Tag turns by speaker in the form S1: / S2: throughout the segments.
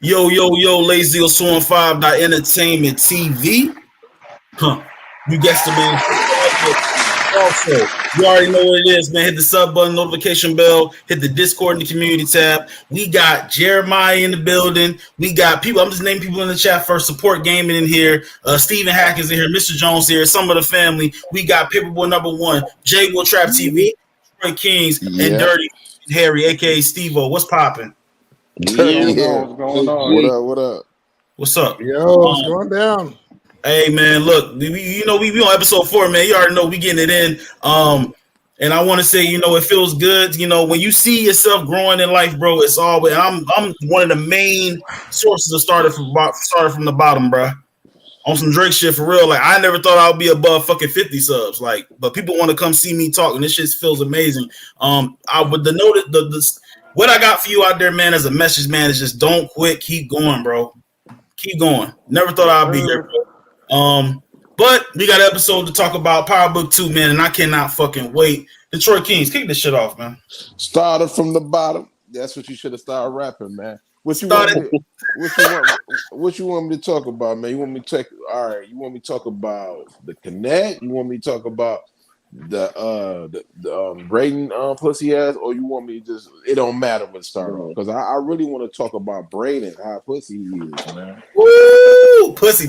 S1: Yo, Lazy Swan 5 Entertainment TV. Huh. You guessed it, man. Also, you already know what it is, man. Hit the sub button, notification bell, hit the Discord and the community tab. We got Jeremiah in the building. We got people. I'm just naming people in the chat first. Support Gaming in here. Stephen Hack is in here. Mr. Jones here. Some of the family. We got Paperboy number 1, J Will Trap TV, Troy Kings, and Dirty Harry, aka Steve-O. What's popping?
S2: What's going on?
S3: What up?
S1: What's up?
S2: Yo, what's going down?
S1: Hey man, look, we on episode 4, man. You already know we getting it in. And I want to say, it feels good. When you see yourself growing in life, bro, it's always. I'm one of the main sources of started from the bottom, bro. On some Drake shit for real. Like I never thought I would be above fucking 50 subs. Like, but people want to come see me talk, and this shit feels amazing. What I got for you out there, man, as a message, man, is just don't quit, keep going, bro. Keep going. Never thought I'd be here, bro. But we got an episode to talk about Power Book 2, man, and I cannot fucking wait. Detroit Kings, kick this shit off, man.
S3: Started from the bottom. That's what you should have started rapping, man. What you want me to talk about, man? You want me to talk? All right. You want me to talk about the Connect? You want me to talk about the Braden pussy ass, or you want me to just? It don't matter what start off because I really want to talk about Braden, how pussy he is, man.
S1: Woo, pussy.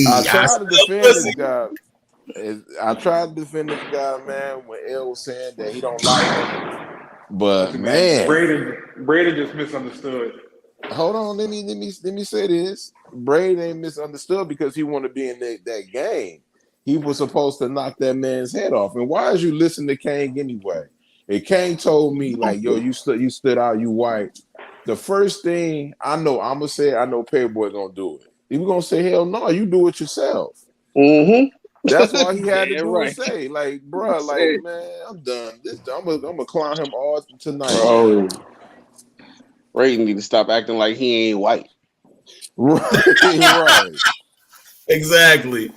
S3: I tried to defend this guy. I tried to defend this guy, man, when L was saying that he don't like him. But man,
S2: Braden just misunderstood.
S3: Hold on, let me say this. Braden ain't misunderstood because he want to be in that game. He was supposed to knock that man's head off. And why is you listening to Kang anyway? And Kang told me, like, yo, you stood out, you white. The first thing I know, I'm gonna say, I know Paperboy gonna do it. He was gonna say, hell no, you do it yourself.
S4: Mm-hmm.
S3: That's why he had to do and say, like, bro, like, man, I'm done. I'm gonna clown him all tonight.
S4: Bro, Braden need to stop acting like he ain't white.
S3: Right.
S1: Exactly.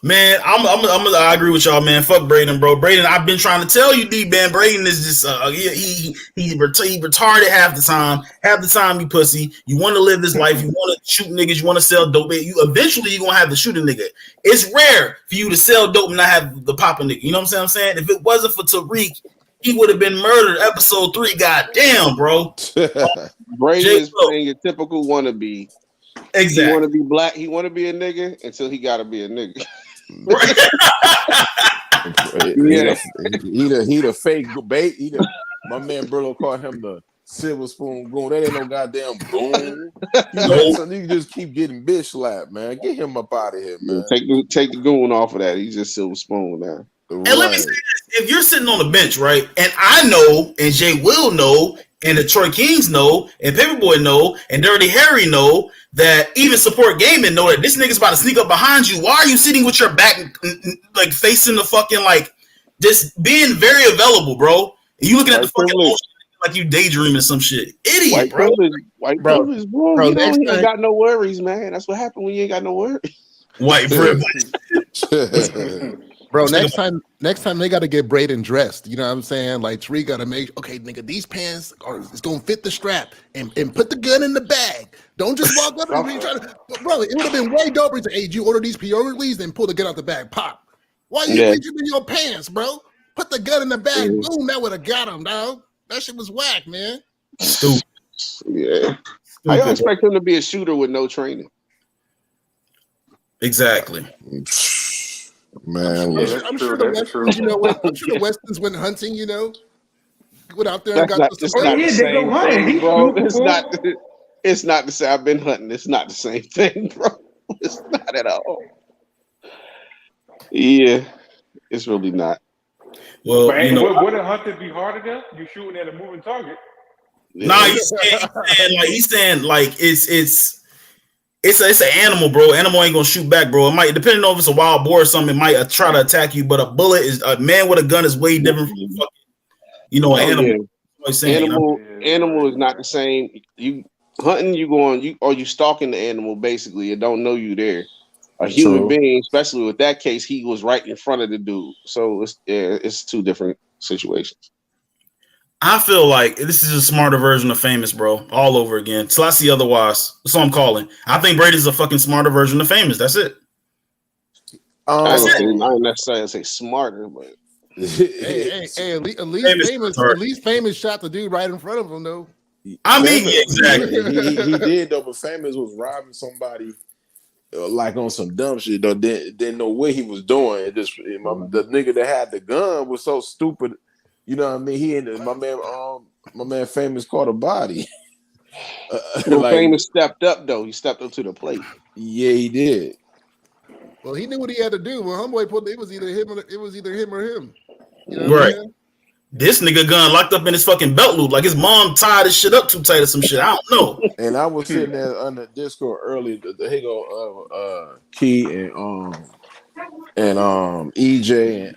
S1: Man, I agree with y'all, man. Fuck Braden, bro. Braden, I've been trying to tell you, D, man. Braden is just he retarded half the time. Half the time you pussy. You want to live this life. You want to shoot niggas. You want to sell dope. Eventually you're gonna have to shoot a nigga. It's rare for you to sell dope and not have the pop a nigga. You know what I'm saying? If it wasn't for Tariq, he would have been murdered. Episode 3. Goddamn, bro.
S4: Braden is playing your typical wannabe.
S1: Exactly.
S4: He want to be black. He want to be a nigga until he got to be a nigga.
S3: He the fake bait. My man Brillo called him the silver spoon goon. That ain't no goddamn goon. You just keep getting bitch slapped, man. Get him up out of here, man.
S4: Take the goon off of that. He's just silver spoon now.
S1: And let me say this: if you're sitting on the bench, right, and I know, and Jay will know, and the Detroit Kings know, and Paperboy know, and Dirty Harry know that even Support Gaming know that this nigga's about to sneak up behind you. Why are you sitting with your back like facing the fucking just being very available, bro? And you looking at the fucking ocean like you daydreaming some shit. Idiot,
S4: white privilege, bro. You ain't got no worries, man. That's what happened when you ain't got no worries.
S1: White privilege.
S2: Bro, next time they got to get Braden dressed. You know what I'm saying? Like, Tariq got to make, okay, nigga, these pants it's going to fit the strap and put the gun in the bag. Don't just walk up and try to, bro, it would have been way doper to, hey, you order these priorities and pull the gun out the bag, pop. Why you reaching in your pants, bro? Put the gun in the bag, boom, that would have got him, dog. That shit was whack, man.
S1: Stupid.
S4: Yeah. How y'all expect him to be a shooter with no
S1: Exactly.
S3: Man,
S2: I'm sure the Westerns, the Westerns went hunting, went out there and got
S4: the same thing, bro. It's not the same. I've been hunting. It's not the same thing, bro. It's not at all. Yeah, it's really not.
S1: Well,
S2: wouldn't hunting be harder though? You shooting at a moving target.
S1: Nah, he's saying it's an animal, bro. Animal ain't gonna shoot back, bro. It might, depending on if it's a wild boar or something, it might try to attack you. But a man with a gun is way different from an animal.
S4: Yeah. Animal is not the same. You hunting, you stalking the animal basically. It don't know you there. A human being, especially with that case, he was right in front of the dude. So it's two different situations.
S1: I feel like this is a smarter version of Famous, bro, all over again. Till I see otherwise. That's what I'm calling. I think Brady's a fucking smarter version of Famous. That's it.
S4: I don't necessarily say smarter, but
S2: hey, at least Famous shot the dude right in front of him, though.
S1: I mean, exactly.
S3: he did though, but Famous was robbing somebody like on some dumb shit though. Didn't know what he was doing. It just the nigga that had the gun was so stupid. You know what I mean? He ended my man Famous caught a body.
S4: Famous stepped up though. He stepped up to the plate.
S3: Yeah, he did.
S2: Well, he knew what he had to do. When homeboy pulled it was either him or him. You know
S1: right. This nigga gun locked up in his fucking belt loop. Like his mom tied his shit up too tight or some shit. I don't know.
S3: And I was sitting there on the Discord earlier. Here go Key and EJ and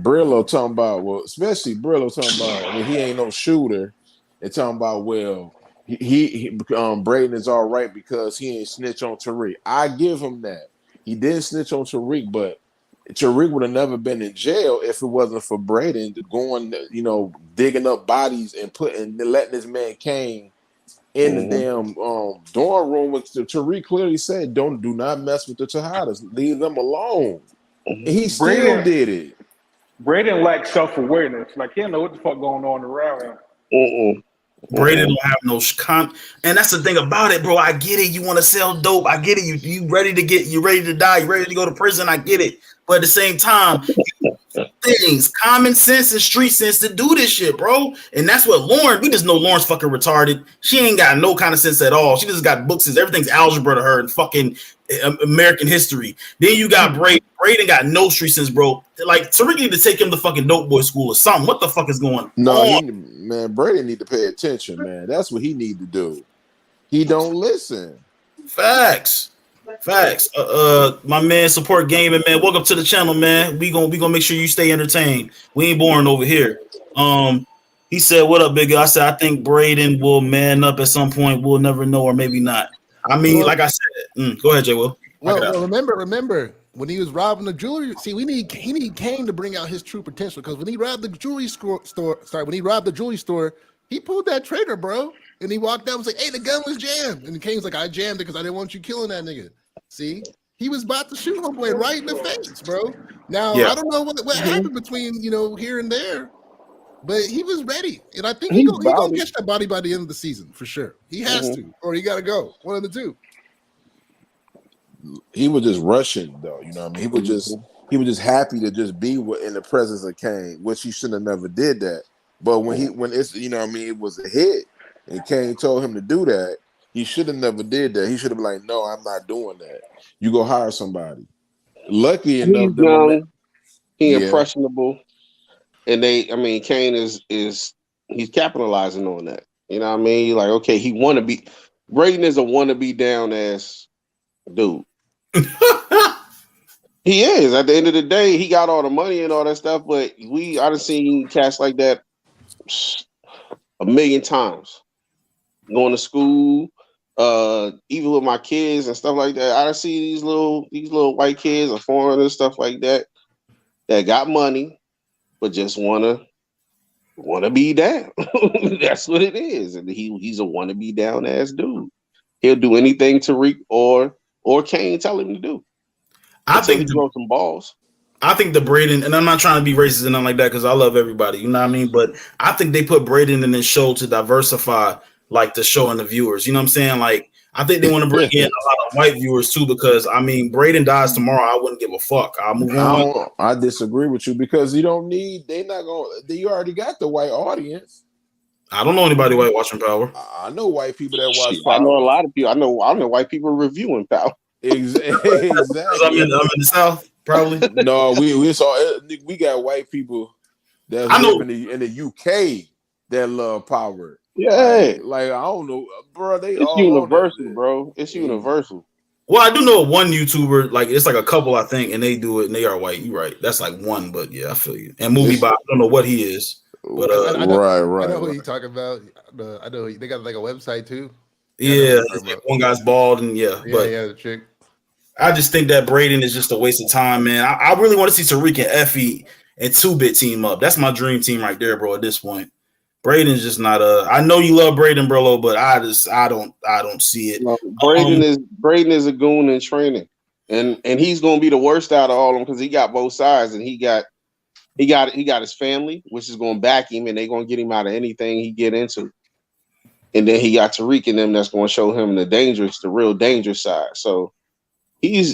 S3: Brillo talking about, especially Brillo talking about he ain't no shooter, and talking about he Braden is all right because he ain't snitch on Tariq. I give him that. He did snitch on Tariq, but Tariq would have never been in jail if it wasn't for Braden going, digging up bodies and letting this man Kane in the damn dorm room. Which Tariq clearly said, do not mess with the Tejadas, leave them alone. And he still did it.
S5: Braden lacks self-awareness. Like he don't know what the fuck going on around him.
S1: Brady don't have no and that's the thing about it, bro. I get it. You want to sell dope. I get it. You ready to die. You ready to go to prison. I get it. But at the same time, things, common sense and street sense to do this shit, bro. And that's what Lauren, we just know Lauren's fucking retarded. She ain't got no kind of sense at all. She just got books and everything's algebra to her and fucking American history. Then you got Braden. Braden got no street sense, bro. Like Tariq need to take him to fucking dope boy school or something. What the fuck is going on?
S3: Man, Braden need to pay attention, man. That's what he need to do. He don't listen.
S1: Facts. My man, Support Gaming, man. Welcome to the channel, man. We gonna make sure you stay entertained. We ain't boring over here. He said, "What up, big guy?" I said, "I think Braden will man up at some point. We'll never know, or maybe not." I mean, like I said, go ahead, Jay. Will.
S2: Well, remember when he was robbing the jewelry. See, he need Kane to bring out his true potential because when he robbed the jewelry store, he pulled that trigger, bro. And he walked out and was like, "Hey, the gun was jammed." And Kane's like, "I jammed it because I didn't want you killing that nigga." See, he was about to shoot homeboy right in the face, bro. Now I don't know what happened between here and there, but he was ready, and I think he's gonna catch that body by the end of the season for sure. He has to, or he got to go. One of the two.
S3: He was just rushing, though. You know what I mean? He was just happy to just be in the presence of Kane, which he should have never did that. But when it's it was a hit, and Kane told him to do that. He should have never did that. He should have been like, "No, I'm not doing that. You go hire somebody." Lucky enough,
S4: he's young, he's impressionable, and Kane is he's capitalizing on that. You know what I mean? Like, okay, Braden is a wannabe down ass dude. He is. At the end of the day, he got all the money and all that stuff, but I done seen cats like that a million times. Going to school. Even with my kids and stuff like that, I see these little white kids or foreigners, stuff like that got money, but just wanna be down. That's what it is, and he's a wanna be down ass dude. He'll do anything Tariq or Kane tell him to do. I think he throw some balls.
S1: I think the Braden, and I'm not trying to be racist and nothing like that because I love everybody, you know what I mean? But I think they put Braden in this show to diversify like the show and the viewers. You know what I'm saying? Like, I think they want to bring in a lot of white viewers too, because Braden dies tomorrow. I wouldn't give a fuck. I'll move on.
S3: I disagree with you because you already got the white audience.
S1: I don't know anybody white watching Power.
S3: I know white people that watch Power.
S4: I know a lot of people. I know white people reviewing Power.
S3: Exactly.
S1: I'm in the South, probably.
S3: No, we saw it. We got white people that live in the UK that love Power.
S4: Yeah,
S3: like I don't know, bro.
S4: It's universal, bro. It's universal.
S1: Well, I do know one YouTuber, like it's like a couple, I think, and they do it, and they are white. You're right. That's like one, but yeah, I feel you. And Movie Bob, I don't know what he is, but
S2: I know
S3: right.
S2: who you talking about. I know they got like a website too.
S1: Yeah, one guy's bald, and
S2: the chick.
S1: I just think that Braden is just a waste of time, man. I really want to see Tariq and Effie and 2-Bit team up. That's my dream team right there, bro. At this point. Braden's just not a. I know you love Braden Burlow, but I don't see it.
S4: No, Braden is a goon in training, and he's gonna be the worst out of all of them because he got both sides, and he got his family, which is gonna back him, and they're gonna get him out of anything he get into. And then he got Tariq in them that's gonna show him the real dangerous side. So Braden's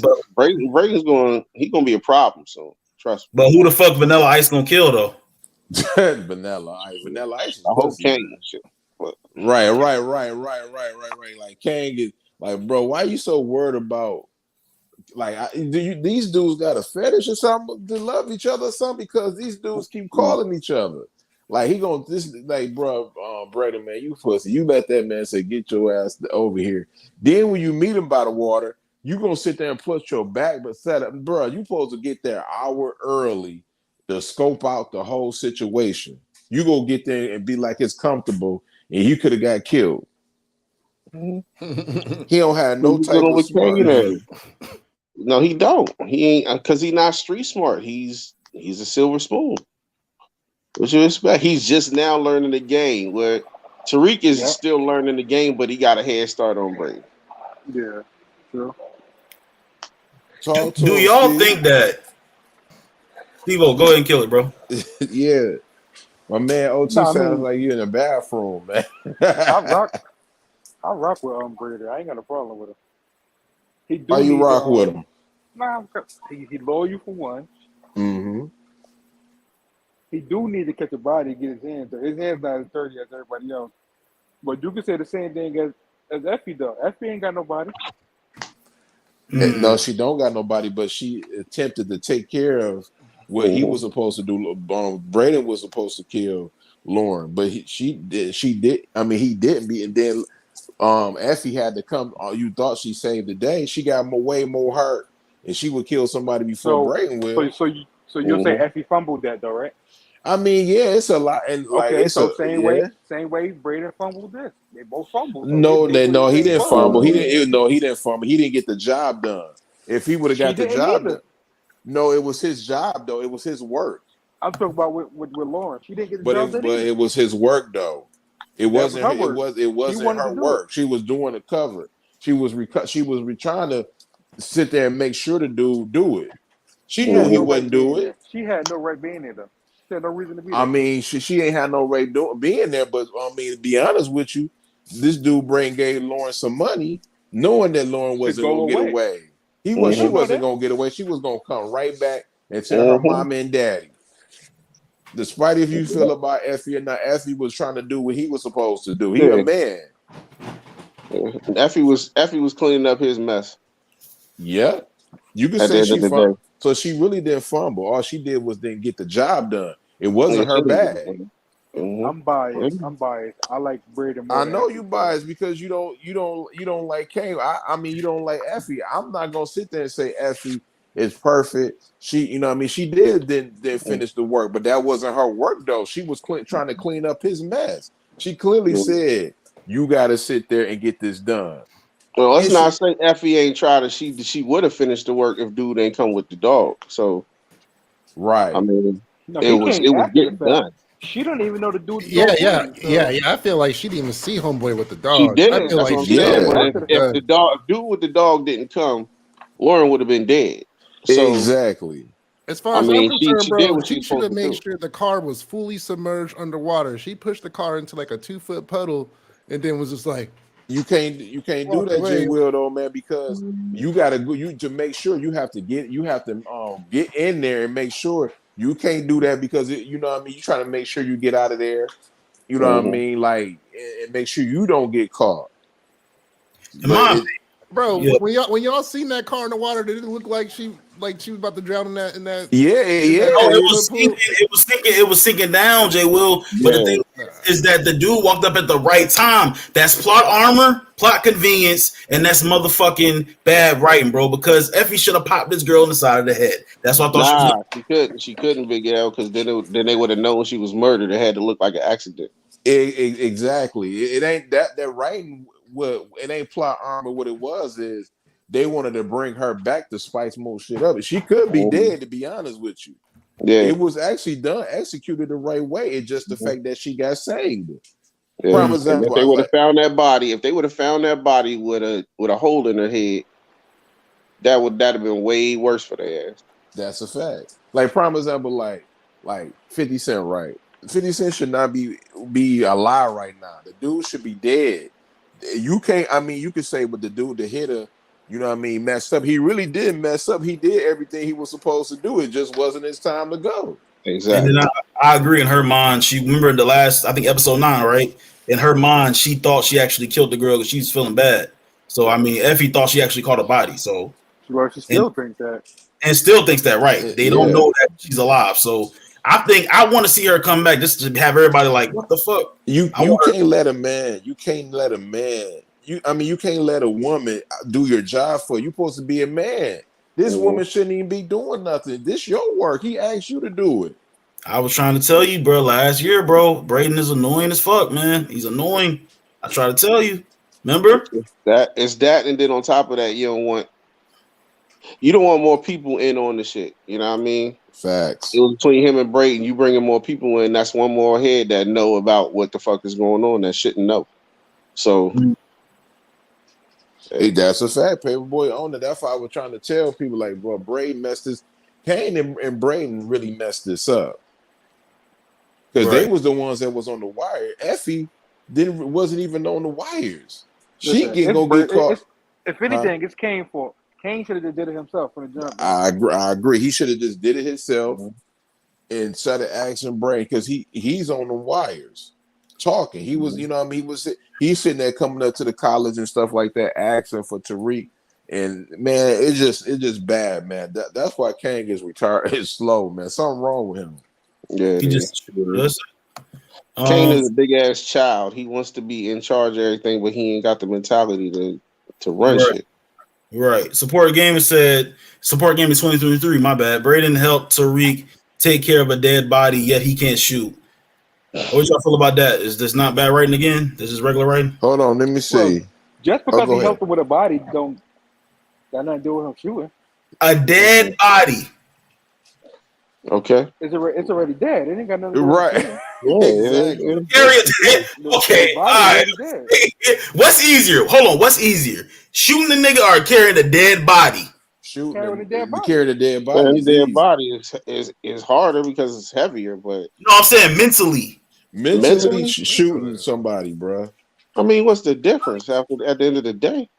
S4: gonna be a problem. So trust me.
S1: But who the fuck Vanilla Ice gonna kill though?
S3: Vanilla Ice.
S4: I hope Kane.
S3: Right. Like Kang is like, bro. Why you so worried about? Like, these dudes got a fetish or something to love each other or something? Because these dudes keep calling each other. Like bro, Brady, man, you pussy. You let that man say, get your ass over here. Then when you meet him by the water, you gonna sit there and put your back, but set up, bro. You supposed to get there an hour early to scope out the whole situation. You go get there and be like it's comfortable, and you could have got killed. He don't have no type of smart.
S4: No, he don't. He ain't because he's not street smart. He's a silver spoon. What you expect? He's just now learning the game. Where Tariq is still learning the game, but he got a head start on Brady.
S5: Yeah, sure.
S1: Do y'all think that? Pivo, go ahead and kill it, bro.
S3: Yeah, my man OT sounds like you in the bathroom, man.
S5: I rock with Brady. I ain't got a problem with him.
S3: Why you rock with him?
S5: Nah, he loyal for one.
S3: Mm-hmm.
S5: He do need to catch a body and get his hands. His hands not as dirty as everybody else. But you can say the same thing as Effie though. Effie ain't got nobody.
S3: No, she don't got nobody, but she attempted to take care of what he was supposed to do. Braden was supposed to kill Lauren, but he did. I mean, he didn't be. And then Effie had to come. You thought she saved the day. She got way more hurt, and she would kill somebody before Braden will.
S5: So you'll say Effie fumbled that though, right?
S3: I mean, yeah, it's a lot. And like,
S5: okay, so same way Braden fumbled this. They both fumbled.
S3: So he didn't fumble. He didn't fumble. He didn't get the job done. If he would have got the job done, no, it was his job though. It was his work.
S5: I'm talking about with Lauren. She didn't get the job done.
S3: But it was his work though. It wasn't her work. She was doing the cover. She was trying to sit there and make sure the dude do it. She knew he wouldn't do it.
S5: She had no right being there though. She had no reason to be there.
S3: I mean, she ain't had no right being there. But I mean, to be honest with you, this dude gave Lauren some money, knowing that Lauren wasn't gonna get away. She wasn't gonna get away. She was gonna come right back and tell her mom and daddy. Despite if you feel about Effie or not, Effie was trying to do what he was supposed to do. He a man.
S4: Effie was cleaning up his mess.
S3: Yeah, you can say she fumbled. So she really didn't fumble. All she did was didn't get the job done. It wasn't her bag.
S5: I'm biased. I like Brady more.
S3: I know you biased because you don't like Kane. I mean, you don't like Effie. I'm not gonna sit there and say Effie is perfect. She, you know what I mean? She didn't finish the work, but that wasn't her work though. She was trying to clean up his mess. She clearly said, "You got to sit there and get this done."
S4: Well, let's not say Effie ain't tried to. She would have finished the work if dude ain't come with the dog. So,
S3: right.
S4: I mean, it was getting done.
S5: She don't even know the dude.
S2: Yeah. I feel like she didn't even see homeboy with the dog.
S4: She didn't.
S2: I feel like
S4: if the dude with the dog didn't come, Lauren would have been dead. So,
S3: exactly.
S2: As far as I'm concerned, bro, she should have made sure the car was fully submerged underwater. She pushed the car into like a 2-foot puddle, and then was just like,
S3: You can't do that, J. Will, though, man, because you gotta go. To make sure you have to get in there and make sure you can't do that because you know what I mean. You trying to make sure you get out of there. You know what I mean, like, and make sure you don't get caught.
S2: Bro, when y'all seen that car in the water, did it look like she was about to drown in that?
S3: Yeah.
S1: Oh, it was sinking down, Jay Will. But the thing is that the dude walked up at the right time. That's plot armor, plot convenience, and that's motherfucking bad writing, bro. Because Effie should have popped this girl in the side of the head. That's what I thought
S4: she couldn't, Big L, because then they would have known she was murdered. It had to look like an accident.
S3: Exactly. It ain't that writing. It ain't plot armor. What it was is they wanted to bring her back to spice more shit up. She could be dead, to be honest with you.
S4: Yeah,
S3: It was actually executed the right way. It's just the fact that she got saved.
S4: yeah.
S3: Prime
S4: And if
S3: example,
S4: they would have found that body, with a hole in her head, that'd have been way worse for their ass.
S3: that's a fact. Like prime example, like 50 Cent, right? 50 Cent should not be alive right now. The dude should be dead. You can't. I mean, you could say, but the dude, the hitter, you know what I mean, messed up. He really did mess up. He did everything he was supposed to do. It just wasn't his time to go.
S1: And then
S4: Exactly.
S1: I agree. In her mind, she remember the last, I think episode 9, right? In her mind, she thought she actually killed the girl because she's feeling bad. So I mean, Effie thought she actually caught a body. So
S5: Well, she still thinks that.
S1: and still thinks that right. They don't
S3: Yeah.
S1: know that she's alive. So I think I want to see her come back just to have everybody like, what the fuck?
S3: You
S1: I want her-
S3: can't let a man. You can't let a man. You can't let a woman do your job for you. You're supposed to be a man. This woman shouldn't even be doing nothing. This your work. He asked you to do it.
S1: I was trying to tell you, bro, last year, bro, Braden is annoying as fuck, man. He's annoying. I try to tell you. Remember?
S4: It's that, and then on top of that, you don't want more people in on the shit. You know what I mean?
S3: Facts.
S4: It was between him and Brayton. You bringing more people in, that's one more head that know about what the fuck is going on that shouldn't know. So
S3: Hey, that's a fact. Paperboy owned it. That's why I was trying to tell people, like, bro, Braden messed this. Kane and Braden really messed this up because they
S1: Right.
S3: was the ones that was on the wire. Effie wasn't even on the wires. She
S5: Listen,
S3: get
S5: it's
S3: go
S5: Bra-
S3: get caught.
S5: it's- If anything, it's Kane fault. Kane should have just did it himself from the jump.
S3: I agree. He should have just did it himself and started asking Braden because he's on the wires talking. He was, you know what I mean? He's sitting there coming up to the college and stuff like that, asking for Tariq. And man, it's just bad, man. That's why Kane gets retired. It's slow, man. Something wrong with him.
S4: yeah,
S1: He just
S4: Kane is a big ass child. He wants to be in charge of everything, but he ain't got the mentality to run
S1: Right.
S4: shit.
S1: Right. Support game said support game is 2023. My bad. Braden helped Tariq take care of a dead body, yet he can't shoot. What y'all feel about that? Is this not bad writing again? This is regular writing?
S3: Hold on, let me see.
S5: Just because
S3: go
S5: he
S3: ahead.
S5: helped him with a body, don't got nothing to do with him shooting.
S1: A dead body.
S4: Okay.
S5: It's already dead. It ain't got nothing to do with
S3: Right.
S5: him
S3: Exactly.
S1: Carry a dead.
S5: shooting.
S1: Okay.
S5: The
S1: All
S5: body
S1: right.
S5: already dead.
S1: What's easier? Hold on. What's easier? Shooting the nigga or carrying a dead body?
S3: Shooting
S5: Carrying a dead body.
S3: carry the dead body.
S4: And
S3: is
S4: their
S3: easy.
S4: body is harder because it's heavier, but
S1: No, I'm saying mentally.
S3: Mentally
S4: Mentally?
S3: shooting somebody, bro.
S4: I mean, what's the difference at the end of the day?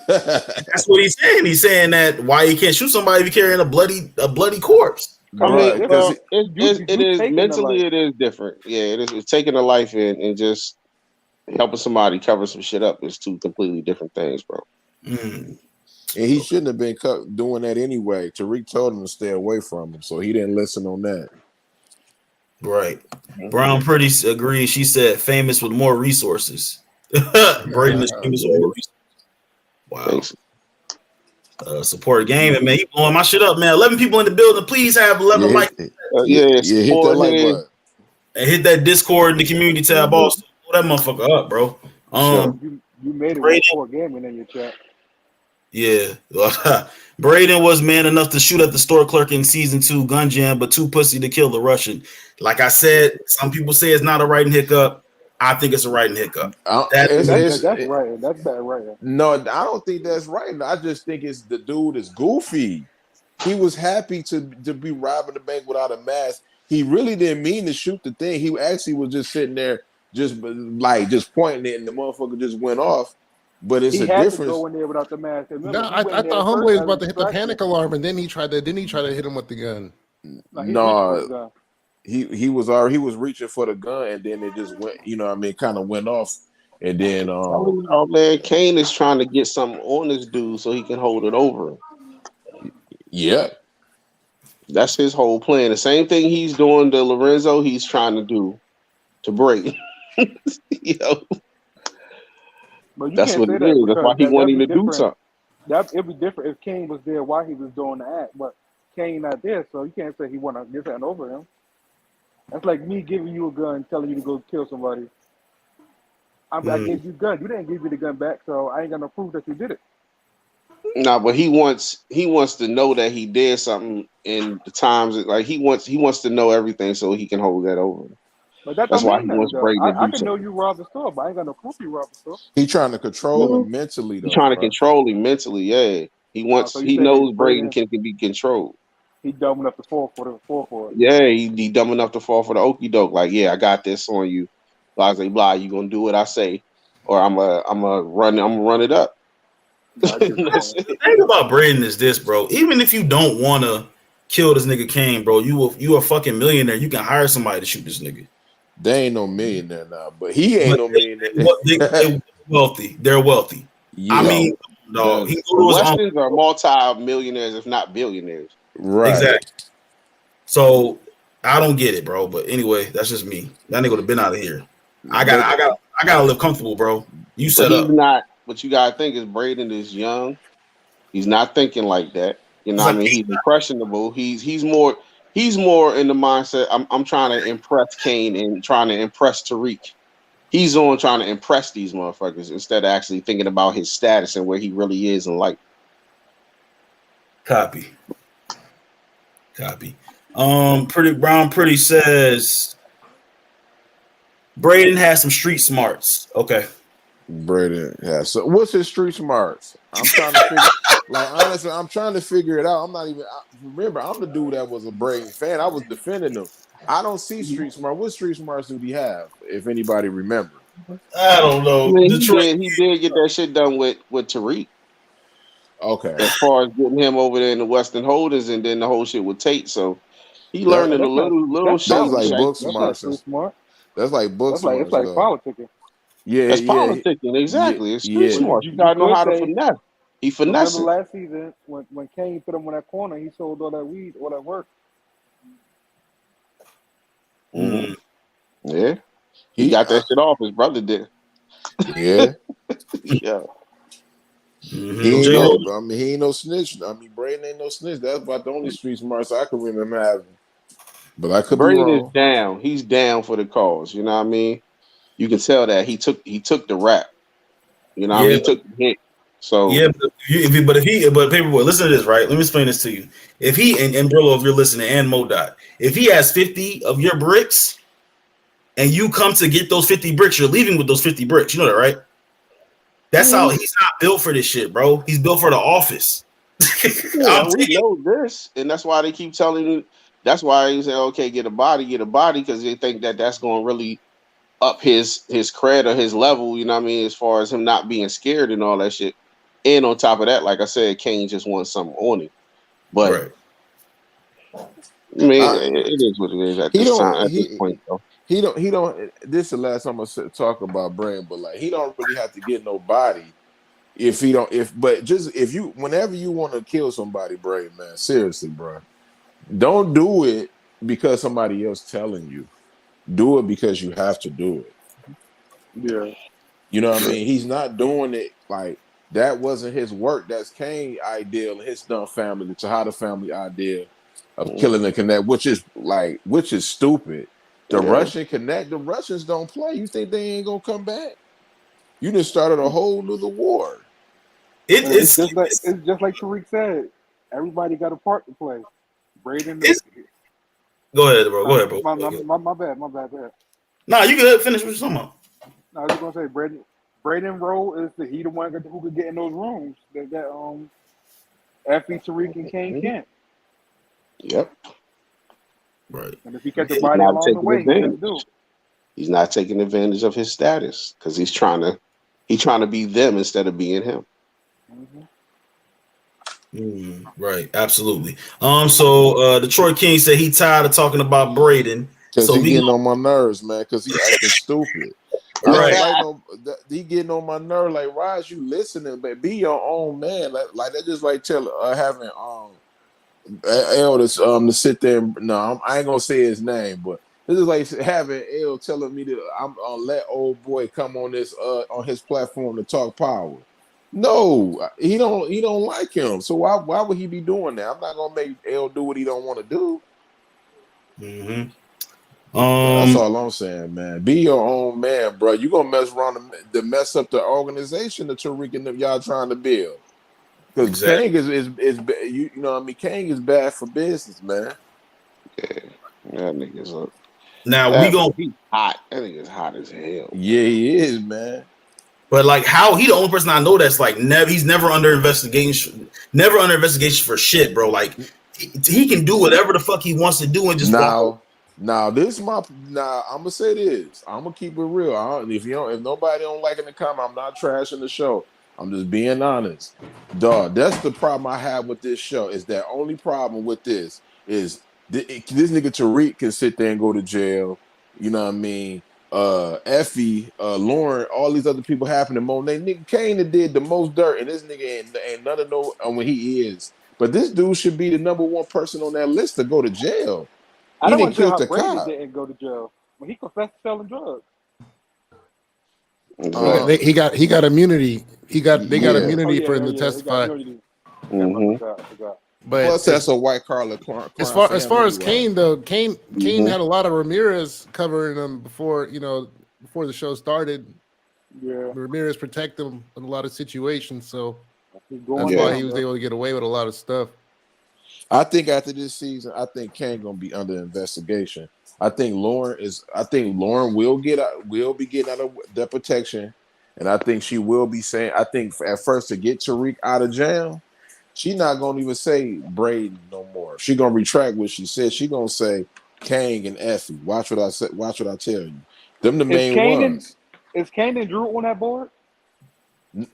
S1: That's what he's saying. He's saying that why he can't shoot somebody if he's carrying a bloody corpse.
S4: I mean,
S3: Right, 'cause
S4: well,
S3: it-
S4: it is
S5: taking
S4: mentally,
S5: the life.
S4: it is different. Yeah, it is. It's taking a life in and just helping somebody cover some shit up is two completely different things, bro.
S1: Mm.
S3: And he shouldn't have been doing that anyway. Tariq told him to stay away from him, so he didn't listen on that.
S1: Right. Brown pretty agreed. She said famous with more resources. Braden is famous with more resources. Wow.
S4: Thanks.
S1: Support game, and man, you blowing my shit up, man. 11 people in the building. Please have 11
S3: Yeah,
S1: likes
S3: hit
S4: Yes,
S3: that
S4: boy,
S3: like
S4: yeah.
S3: button.
S1: and hit that Discord in the community tab. Also, blow that motherfucker up, bro.
S5: You made it with
S1: Braden-
S5: 4 gaming in your chat.
S1: Yeah. Braden was man enough to shoot at the store clerk in season 2 gun jam, but too pussy to kill the Russian. Like I said, some people say it's not a writing hiccup. I think it's a writing hiccup.
S3: It's-
S5: That's
S3: it's-
S5: right. That's bad right.
S3: No, I don't think that's right. I just think it's the dude is goofy. He was happy to be robbing the bank without a mask. He really didn't mean to shoot the thing. He actually was just sitting there, just pointing it, and the motherfucker just went off. But it's
S5: He
S3: a
S5: had to
S3: difference.
S5: go in there without the mask. Remember,
S2: No,
S5: he
S2: I
S5: went
S2: thought
S5: there
S2: Homeboy
S5: first
S2: was about to hit the
S5: distraction.
S2: panic alarm, and then he tried to hit him with the gun.
S5: No, he
S3: No.
S5: reached for the gun.
S3: He was reaching for the gun, and then it just went. You know what I mean? Kind of went off, and then
S4: Oh man, Kane is trying to get something on this dude so he can hold it over him.
S3: yeah.
S4: That's his whole plan. The same thing he's doing to Lorenzo, he's trying to do to Brady. You know,
S5: But you
S4: that's
S5: can't
S4: what
S5: say
S4: it
S5: that
S4: is. That's
S5: because
S4: why he
S5: that'd
S4: wanted him
S5: be
S4: to do
S5: different.
S4: something.
S5: It'd be different if Kane was there while he was doing the act, but Kane not there, so you can't say he want to get something over him. That's like me giving you a gun, telling you to go kill somebody. I gave you a gun. You didn't give me the gun back, so I ain't got no proof that you did it.
S4: No, but he wants to know that he did something in the times like he wants to know everything so he can hold that over.
S5: But that
S4: That's
S5: don't
S4: why
S5: mean
S4: he
S5: nothing
S4: wants
S5: though.
S4: Brady to
S5: I
S4: do
S5: can know
S4: something.
S5: you robbed the store, but I ain't got no proof you robbed the store.
S3: He trying to control
S4: Mhm.
S3: him mentally
S4: He's
S3: though,
S4: trying to
S3: bro.
S4: control him mentally. Yeah,
S5: So you
S4: he
S5: say
S4: knows Brady
S5: Braden,
S4: can be controlled.
S5: he dumb enough to fall for it.
S4: Yeah, he dumb enough to fall for the okey doke. Like, yeah, I got this on you. Blah blah blah. You gonna do what I say, or I'm a run it up.
S5: No, I get what you're
S4: That's
S5: saying.
S4: it.
S1: The thing about Braden is this, bro. Even if you don't want to kill this nigga Kane, bro, you a fucking millionaire. You can hire somebody to shoot this nigga.
S3: They ain't no millionaire now, but he ain't
S1: But
S3: no millionaire.
S1: they wealthy. They're wealthy. I
S3: Yeah,
S1: mean, dog, he
S3: the,
S1: can
S4: The
S1: go to his uncle.
S4: Westons are multi-millionaires, if not billionaires.
S3: right.
S1: Exactly. So I don't get it, bro. But anyway, that's just me. That nigga would have been out of here. I
S3: But
S1: gotta live comfortable, bro. You
S4: But
S1: set
S4: he's
S1: up.
S4: not. What you gotta think is Braden is young. He's not thinking like that. You know
S1: It's
S4: what I
S1: like
S4: mean? He's impressionable. He's more in the mindset. I'm trying to impress Kane and trying to impress Tariq. He's on trying to impress these motherfuckers instead of actually thinking about his status and where he really is in life.
S1: copy. Pretty Brown Pretty says Braden has some street smarts. Okay.
S3: Brady, yeah. So what's his street smarts? I'm trying to figure. Like honestly, I'm trying to figure it out. I'm not even. Remember, I'm the dude that was a Brady fan. I was defending him. I don't see street smart. What street smarts do he have? If anybody remember?
S1: I don't
S4: I
S1: know.
S4: mean,
S1: Detroit.
S4: he did get that shit done with Tariq
S3: Okay,
S4: as far as getting him over there in the Western Holders and then the whole shit with Tate. So he
S3: that,
S4: learning a
S5: That's not
S4: little
S5: that's
S3: that's
S4: shady
S3: like
S5: politics.
S3: book
S4: shady
S5: That's
S4: shit.
S5: not
S3: smarts.
S5: street smart.
S3: That's like book
S5: It's
S3: smarts
S5: like
S3: though.
S5: politicking.
S3: Yeah,
S4: That's
S3: yeah,
S4: politicking,
S3: yeah,
S4: exactly. It's street
S3: yeah.
S5: But
S4: smart. You
S5: you
S4: gotta know
S5: could
S4: how to
S5: say,
S4: finesse. He
S5: remember
S4: finessing.
S5: last season when Kane put him on that corner, he sold all that weed, all that work.
S4: Mm-hmm. Yeah, he
S3: He,
S4: got that shit off. His brother did.
S3: yeah.
S4: Yeah.
S3: He ain't
S1: J-Ho.
S3: no. I mean, he ain't no snitch. I mean, Braden ain't no snitch. That's about the only street smarts I can remember having. But I could be
S4: Braden is
S3: wrong.
S4: down. He's down for the cause. You know what I mean? You can tell that he took the rap. You know what I mean?
S1: Yeah,
S4: He took the hit. So
S1: yeah. But Paperboy, listen to this, right? Let me explain this to you. If he and Brillo, if you're listening, and Modot, if he has 50 of your bricks and you come to get those 50 bricks, you're leaving with those 50 bricks. You know that, right? That's how he's not built for this shit, bro. He's built for the office.
S4: yeah,
S1: I'm
S4: we
S1: taking
S4: know this, and that's why they keep telling you. That's why he said, "Okay, get a body, because they think that that's going to really up his cred or his level. You know what I mean? As far as him not being scared and all that shit. And on top of that, like I said, Kane just wants something on him. But
S1: right.
S4: I mean,
S3: I,
S4: it is what it is at
S3: he
S4: this
S3: don't.
S4: time. At this point, though.
S3: He don't. He don't. This is the last time I'm gonna talk about Brain, but like he don't really have to get nobody if he don't. But just if you, whenever you want to kill somebody, Brain, man, seriously, bro, don't do it because somebody else telling you. Do it because you have to do it.
S5: Yeah.
S3: You know what I mean? He's not doing it like that wasn't his work. That's Kane ideal, his dumb family, the Tejada family idea of killing the connect, which is stupid. The
S4: Yeah.
S3: Russian connect, the Russians don't play. You think they ain't gonna come back? You just started a whole nother war.
S5: It's just like Tariq said. Everybody got a part to play. Braden.
S1: Go ahead, bro. Go ahead, bro.
S5: My bad.
S1: Nah, you can finish what you're talking about.
S5: No, I was just gonna say Braden role is that he the one who could get in those rooms that Effie, Tariq, and Kane can't.
S4: Yep.
S1: Right.
S5: And if he catch a
S4: He's
S5: body
S4: not
S5: along the
S4: taking
S5: way, he
S4: advantage.
S5: just do.
S4: He's not taking advantage of his status because he's trying to be them instead of being him.
S1: Right, absolutely. So Detroit King said he tired of talking about Braden.
S3: Because
S1: So
S3: he
S1: we
S3: getting on my nerves, man. Because he acting stupid. I
S1: Right.
S3: don't like he getting on my nerve. Like, why is you listening? But be your own man. Like that just like having elders to sit there. I ain't gonna say his name, but this is like having L telling me that I'm gonna let old boy come on this on his platform to talk power. No, he don't like him. So why would he be doing that? I'm not gonna make L do what he don't want to do.
S1: Mm-hmm.
S3: That's all I'm saying, man. Be your own man, bro. You gonna mess around to mess up the organization that Tariq and them y'all trying to build. Because
S1: Exactly.
S3: Kang you know what I mean. Kang is bad for business, man.
S4: Yeah, that nigga's up.
S1: Now we gonna,
S4: He's hot. That nigga's hot as hell.
S3: Yeah, he is, man.
S1: but like how he the only person I know that's like he's never under investigation, for shit, bro. Like he can do whatever the fuck he wants to do and just walk away.
S3: Now I'm gonna say this. I'm gonna keep it real. If nobody don't like it in the comment, I'm not trashing the show. I'm just being honest. Dog, that's the problem I have with this show. Is that only problem with this is this nigga Tariq can sit there and go to jail. You know what I mean? Effie, Lauren, all these other people happening. Monet, nigga Kane that did the most dirt, and this nigga ain't none of no when he is. But this dude should be the number one person on that list to go to jail.
S5: I
S3: He
S5: don't
S3: didn't
S5: understand
S3: kill
S5: how
S3: the
S5: Brady
S3: cop.
S5: didn't go to jail when he confessed to selling drugs.
S4: Exactly.
S2: He got immunity. They got
S3: Yeah.
S2: immunity for him to
S5: He
S2: testify.
S5: got immunity.
S4: Mhm.
S5: I forgot.
S2: But
S3: Plus, that's a white collar crime.
S2: as far as
S3: anyway.
S2: Kane though, Kane
S4: Mhm.
S2: had a lot of Ramirez covering him before the show started.
S5: Yeah,
S2: Ramirez protect him in a lot of situations, so
S5: he's
S2: that's
S5: going
S2: why
S5: down,
S2: he was
S5: bro.
S2: able to get away with a lot of stuff.
S3: I think after this season, I think Kane gonna be under investigation. I think Lauren will be getting out of the protection, and I think she will be saying. I think at first to get Tariq out of jail, she not gonna even say Braden no more. She gonna retract what she said. She gonna say Kang and Effie. Watch what I said. Watch what I tell you. Them the main ones.
S5: Is Kane and Drew on that board?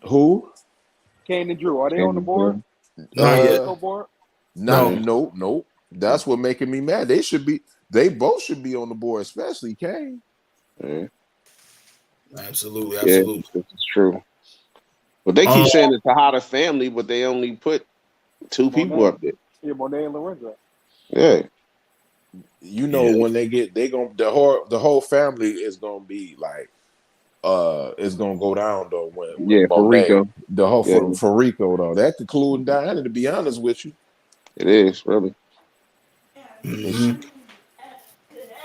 S3: Who?
S5: Kane and Drew, are they on the board?
S1: Not yet.
S5: No board?
S1: No.
S3: Nope. That's what making me mad. They both should be on the board, especially Kane.
S4: Yeah.
S1: Absolutely.
S4: Yeah, it's true. But they keep saying it's a hotter family, but they only put 2 people up there.
S5: Yeah, Monet and Lorenzo.
S4: Yeah.
S3: You know, when the whole family is gonna be like it's gonna go down though when
S4: for
S3: Monet,
S4: Rico.
S3: the whole
S4: Yeah.
S3: for Rico though. That could cool him down, to be honest with you.
S4: It is, really.
S1: Mhm.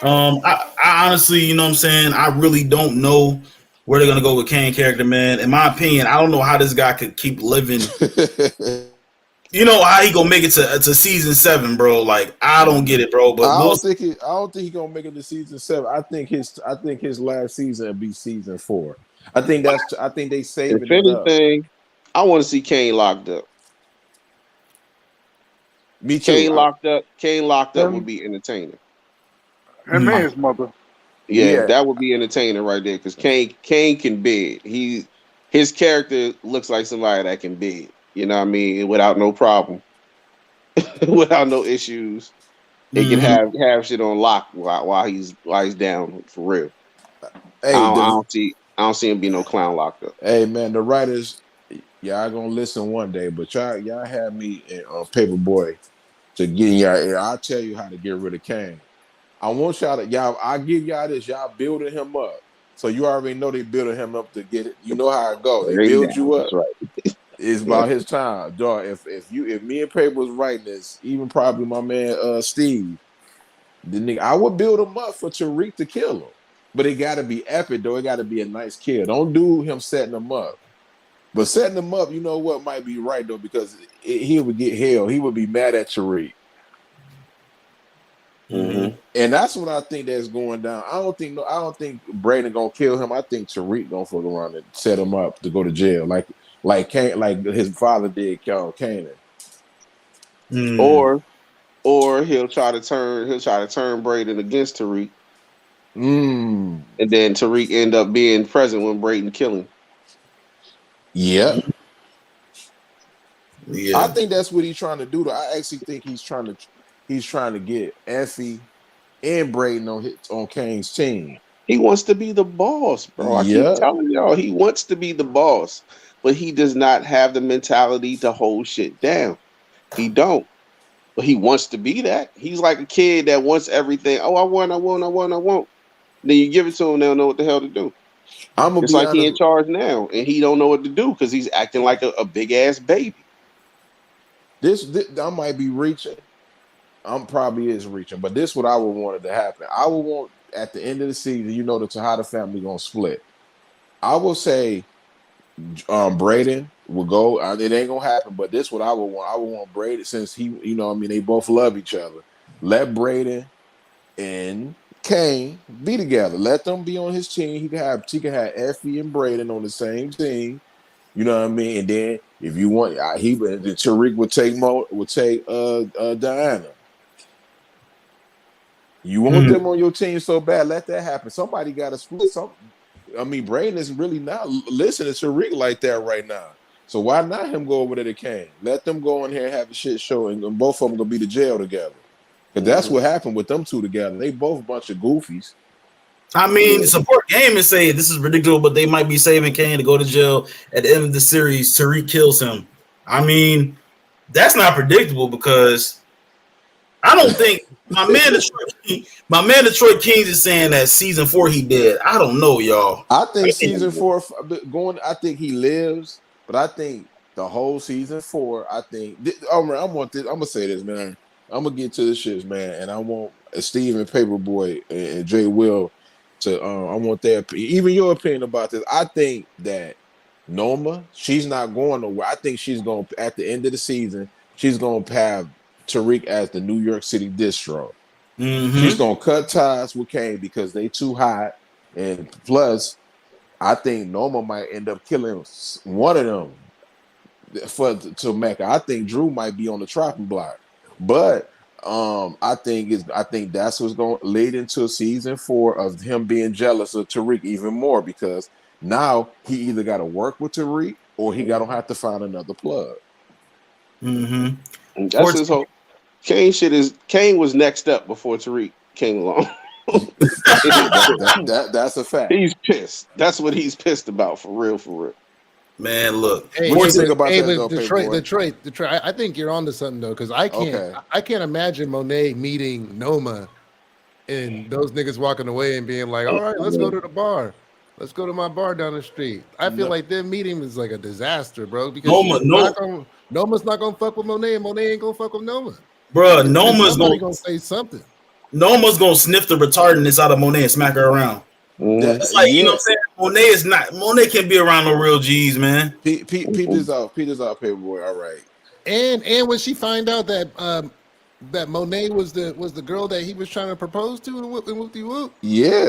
S1: I honestly, you know what I'm saying? I really don't know where they're gonna go with Kane character, man. In my opinion, I don't know how this guy could keep living. You know how he gonna make it to season 7, bro? Like I don't get it, bro. But
S3: I don't think he gonna make it to season 7. I think his last season will be season 4. I think they saving
S4: If
S3: it up.
S4: anything, I want to see Kane locked up.
S3: Me too.
S4: Kane locked up would be entertaining.
S5: Him and his mother.
S4: Yeah, that would be entertaining right there because Kane can bid. His character looks like somebody that can bid. You know what I mean? Without no problem, without no issues. He can have shit on lock while he's down for real.
S3: Hey,
S4: I don't see him be no clown locked up.
S3: Hey man, the writers, y'all gonna listen one day, but y'all have me on Paperboy to get y'all. I'll tell you how to get rid of Kane. I want I give y'all this. Y'all building him up, so you already know they building him up to get it. You know how it goes. They build you up.
S4: That's right.
S3: It's about his time, dog. If me and Paper was writing this, even probably my man Steve, the nigga, I would build him up for Tariq to kill him. But it got to be epic, though. It got to be a nice kill. Don't do him setting him up. But setting him up, you know what, might be right, though, because he would get hell. He would be mad at Tariq.
S4: Mm-hmm.
S3: And that's what I think that's going down. I don't think Braden gonna kill him. I think Tariq gonna fuck around and set him up to go to jail, like his father did Kanan.
S4: Or he'll try to turn Braden against Tariq.
S3: And
S4: then Tariq end up being present when Braden kill him.
S3: Yeah.
S1: Yeah.
S3: I think that's what he's trying to do. I actually think he's trying to get Effie and Braden on Kane's team.
S4: He wants to be the boss, bro. I keep telling y'all, he wants to be the boss, but he does not have the mentality to hold shit down. He don't. But he wants to be that. He's like a kid that wants everything. Oh, I want. Then you give it to him, they don't know what the hell to do. It's like he in charge now, and he don't know what to do because he's acting like a big ass baby.
S3: This I might be reaching. I'm probably is reaching, but this is what I would want it to happen. I would want at the end of the season, the Tejada family gonna split. I will say Braden will go. It ain't gonna happen, but this what I would want. I would want Braden, since he, they both love each other. Let Braden and Kane be together. Let them be on his team. He can have Effie and Braden on the same team. You know what I mean? And then if you want, Tariq would take Diana. You want them on your team so bad, let that happen. Somebody got to split something. I mean, Braden is really not listening to Rick like that right now. So why not him go over to the Kane? Let them go in here and have a shit show, and both of them gonna be to jail together. Because that's what happened with them two together. They both a bunch of goofies.
S1: I mean, support game and say this is ridiculous, but they might be saving Kane to go to jail at the end of the series. Tariq kills him. I mean, that's not predictable because I don't think my man Detroit Kings is saying that season 4 he did. I don't know, y'all.
S3: I think season 4 I think he lives, but I think the whole season 4. I think I'm gonna say this, man. I'm gonna get to this shit, man, and I want Steve and Paperboy and Jay Will to. I want their even your opinion about this. I think that Noma, she's not going nowhere. I think she's going at the end of the season. She's going to have Tariq as the New York City distro. Mm-hmm. She's going to cut ties with Kane because they too hot, and plus, I think Noma might end up killing one of them to Mecca. I think Drew might be on the chopping block. But I think that's what's going to lead into season 4 of him being jealous of Tariq even more, because now he either got to work with Tariq or he got to have to find another plug.
S4: Mm-hmm. That's his whole Kane was next up before Tariq came along.
S3: That's a fact.
S4: He's pissed. That's what he's pissed about, for real.
S1: Man, look.
S3: What do you think about that, though,
S2: Detroit. I think you're onto something though, because I can't imagine Monet meeting Noma and those niggas walking away and being like, "All right, let's go to the bar. Let's go to my bar down the street." I feel like their meeting is like a disaster, bro. Because Noma's not gonna fuck with Monet, and Monet ain't gonna fuck with Noma.
S1: Bro, Noma's
S2: gonna say something.
S1: Noma's gonna sniff the retardedness out of Monet and smack her around. It's like, you know what I'm saying? Monet can't be around no real G's, man.
S3: Peter's out, Paperboy. All right.
S2: And when she find out that that Monet was the girl that he was trying to propose to in Whoop-de-Whoop.
S3: Yeah.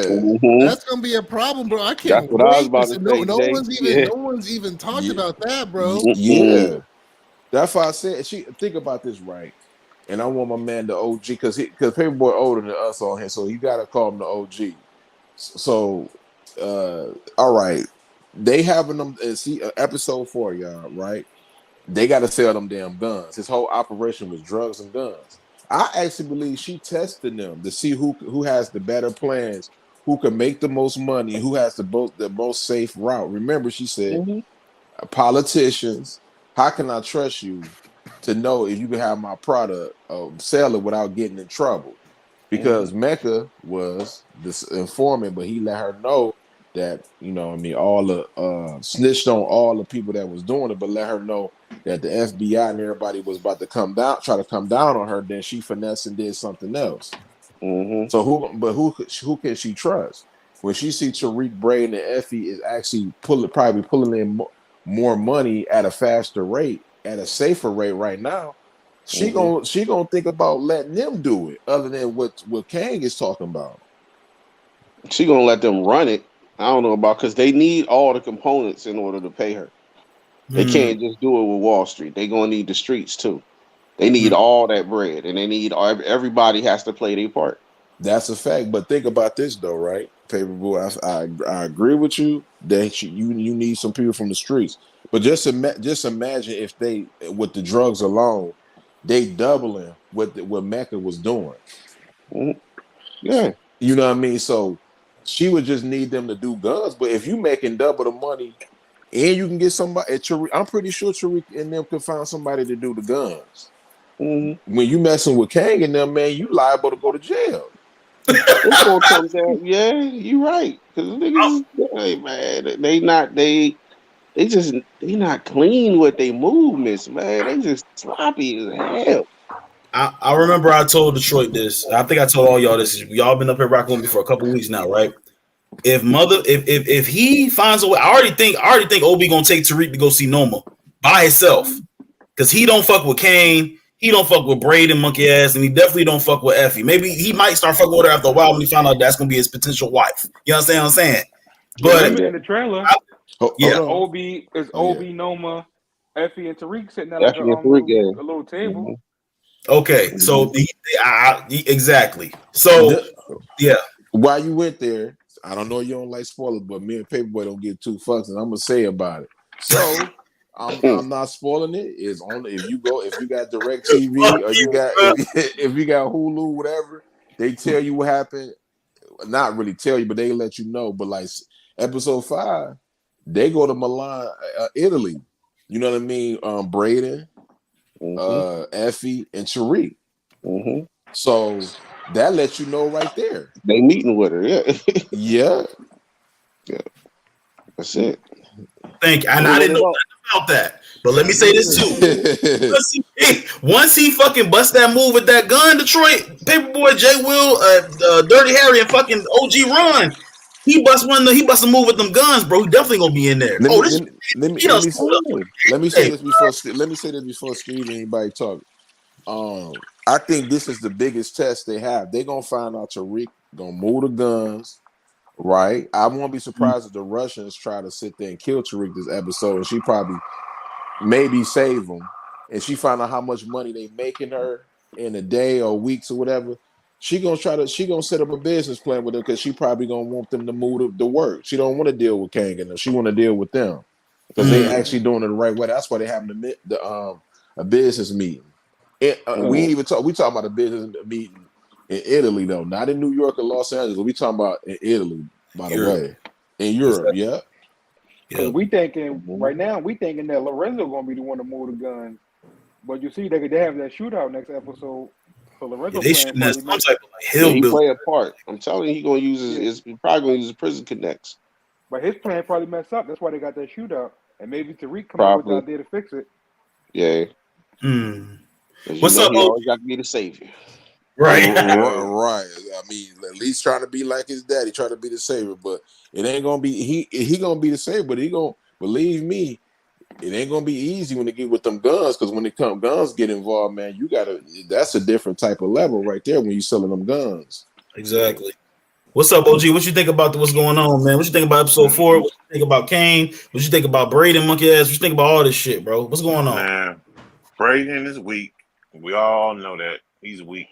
S2: That's gonna be a problem, bro. I can't wait. I was about to say, no one's even talked about that, bro.
S3: Yeah. That's why I said, think about this, right? And I want my man the OG, because Paperboy older than us on here, so you gotta call him the OG. So, all right, they having them see episode 4, y'all, right? They got to sell them damn guns. His whole operation was drugs and guns. I actually believe she tested them to see who has the better plans, who can make the most money, who has the most safe route. Remember, she said, politicians, how can I trust you to know if you can have my product, sell it without getting in trouble? Because Mecca was this informant, but he let her know that, all the snitched on all the people that was doing it, but let her know that the FBI and everybody was about to try to come down on her. Then she finessed and did something else. So who can she trust when she see Tariq, Braden, and Effie is actually probably pulling in more money at a faster rate, at a safer rate right now? She gonna think about letting them do it, other than what Kang is talking about.
S4: She gonna let them run it. I don't know about, because they need all the components in order to pay her. They can't just do it with Wall Street. They gonna need the streets too. They need all that bread, and they need everybody has to play their part.
S3: That's a fact. But think about this though, right? Paperboy, I agree with you that you need some people from the streets. But just imagine if they, with the drugs alone, they doubling what Mecca was doing. Yeah. You know what I mean? So she would just need them to do guns. But if you making double the money and you can get somebody, I'm pretty sure Tariq and them could find somebody to do the guns. When you messing with Kang and them, man, you liable to go to jail.
S4: It's gonna come down. Yeah, you're right. Because niggas, hey, man, they not clean with their movements, man. They just sloppy as hell.
S1: I remember I told Detroit this. I think I told all y'all this. Y'all been up here rocking with me for a couple weeks now, right? if he finds a way, I already think Obi gonna take Tariq to go see Noma by himself because he don't fuck with Kane. He don't fuck with Braden monkey ass, and he definitely don't fuck with Effie. Maybe he might start fucking with her after a while when he find out that's gonna be his potential wife. You understand what I'm saying? But
S5: in the trailer,
S1: yeah.
S3: Hold on.
S5: Obi,
S3: Oh, yeah.
S5: Noma, Effie, and Tariq sitting there like
S4: Effie and Tariq, yeah.
S5: a little table.
S1: Okay, so exactly. So yeah.
S3: While you went there, I don't know you don't like spoilers, but me and Paperboy don't give two fucks, and I'm gonna say about it. So I'm not spoiling it. It's only if you got Direct TV or if you got Hulu, whatever, they tell you what happened. Not really tell you, but they let you know. But like episode 5, they go to Milan, Italy. You know what I mean? Braden, Effie, and Tariq. So that lets you know right there.
S4: They meeting with her, yeah.
S3: Yeah.
S4: That's it.
S1: Thank you. And I didn't know nothing about that. But let me say this too. Once he fucking bust that move with that gun, Detroit, Paperboy, J. Will, Dirty Harry, and fucking OG Ron, he bust a move with them guns, bro. He definitely gonna be in there.
S3: Let me say this before Steve and anybody talk. I think this is the biggest test they have. They're gonna find out Tariq gonna move the guns, right? I won't be surprised if the Russians try to sit there and kill Tariq this episode, and she probably maybe save him. And she find out how much money they making her in a day or weeks or whatever. She gonna set up a business plan with them because she probably gonna want them to move the work. She don't want to deal with Kang and them. She want to deal with them because they actually doing it the right way. That's why they having a business meeting. We talking about a business meeting in Italy though, not in New York or Los Angeles. We talking about in Italy, by the way, in Europe. Yeah.
S5: Because we thinking right now, that Lorenzo gonna be the one to move the guns. But you see, they have that shootout next episode. So Lorenzo
S1: they shooting at some type of
S4: he play a part. I'm telling you, he gonna use he probably gonna use his prison connects.
S5: But his plan probably messed up. That's why they got that shootout. And maybe Tariq come up with the idea to fix it.
S4: Yeah.
S1: What's up?
S4: He always got to be the savior.
S1: Right.
S3: Right. I mean, at least trying to be like his daddy, trying to be the savior, but it ain't gonna be he gonna be the savior, but he gonna believe me, it ain't gonna be easy when they get with them guns, because when guns get involved, man, that's a different type of level right there when you selling them guns.
S1: Exactly. What's up, OG? What you think about what's going on, man? What you think about episode 4? What you think about Kane? What you think about Braden monkey ass? What you think about all this shit, bro? What's going on?
S6: Man, Braden is weak. We all know that. He's weak.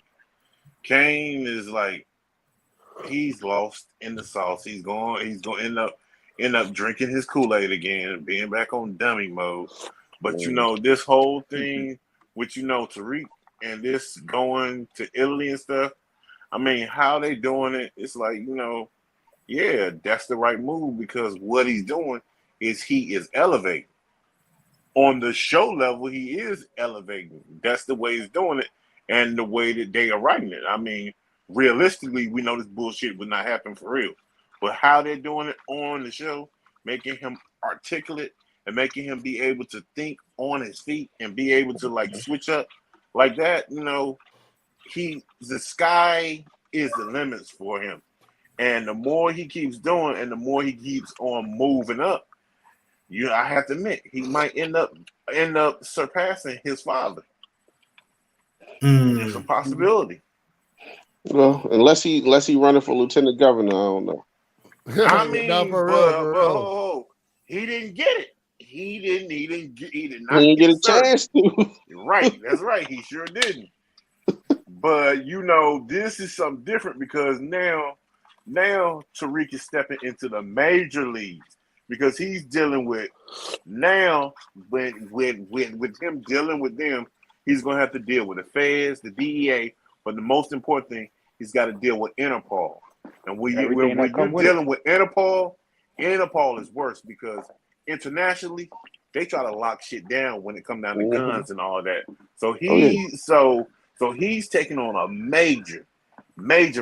S6: Kane is like, he's lost in the sauce. He's going to end up drinking his Kool-Aid again and being back on dummy mode. But this whole thing with Tariq and this going to Italy and stuff, I mean, how they doing it, it's like, yeah, that's the right move, because what he's doing is he is elevating. On the show level, he is elevating. That's the way he's doing it and the way that they are writing it. I mean, realistically, we know this bullshit would not happen for real. But how they're doing it on the show, making him articulate and making him be able to think on his feet and be able to like switch up like that, the sky is the limits for him. And the more he keeps doing and the more he keeps on moving up, I have to admit, he might end up surpassing his father. It's a possibility.
S4: Well, unless he running for lieutenant governor, I don't know.
S6: I mean, but he didn't get it. He didn't get
S4: a chance to.
S6: Right, that's right. He sure didn't. But this is something different, because now Tariq is stepping into the major leagues, because he's dealing with now with him dealing with them, he's gonna have to deal with the feds, the DEA, but the most important thing, he's got to deal with Interpol. And when you're dealing with Interpol is worse, because internationally they try to lock shit down when it comes down to guns and all that. So he's taking on a major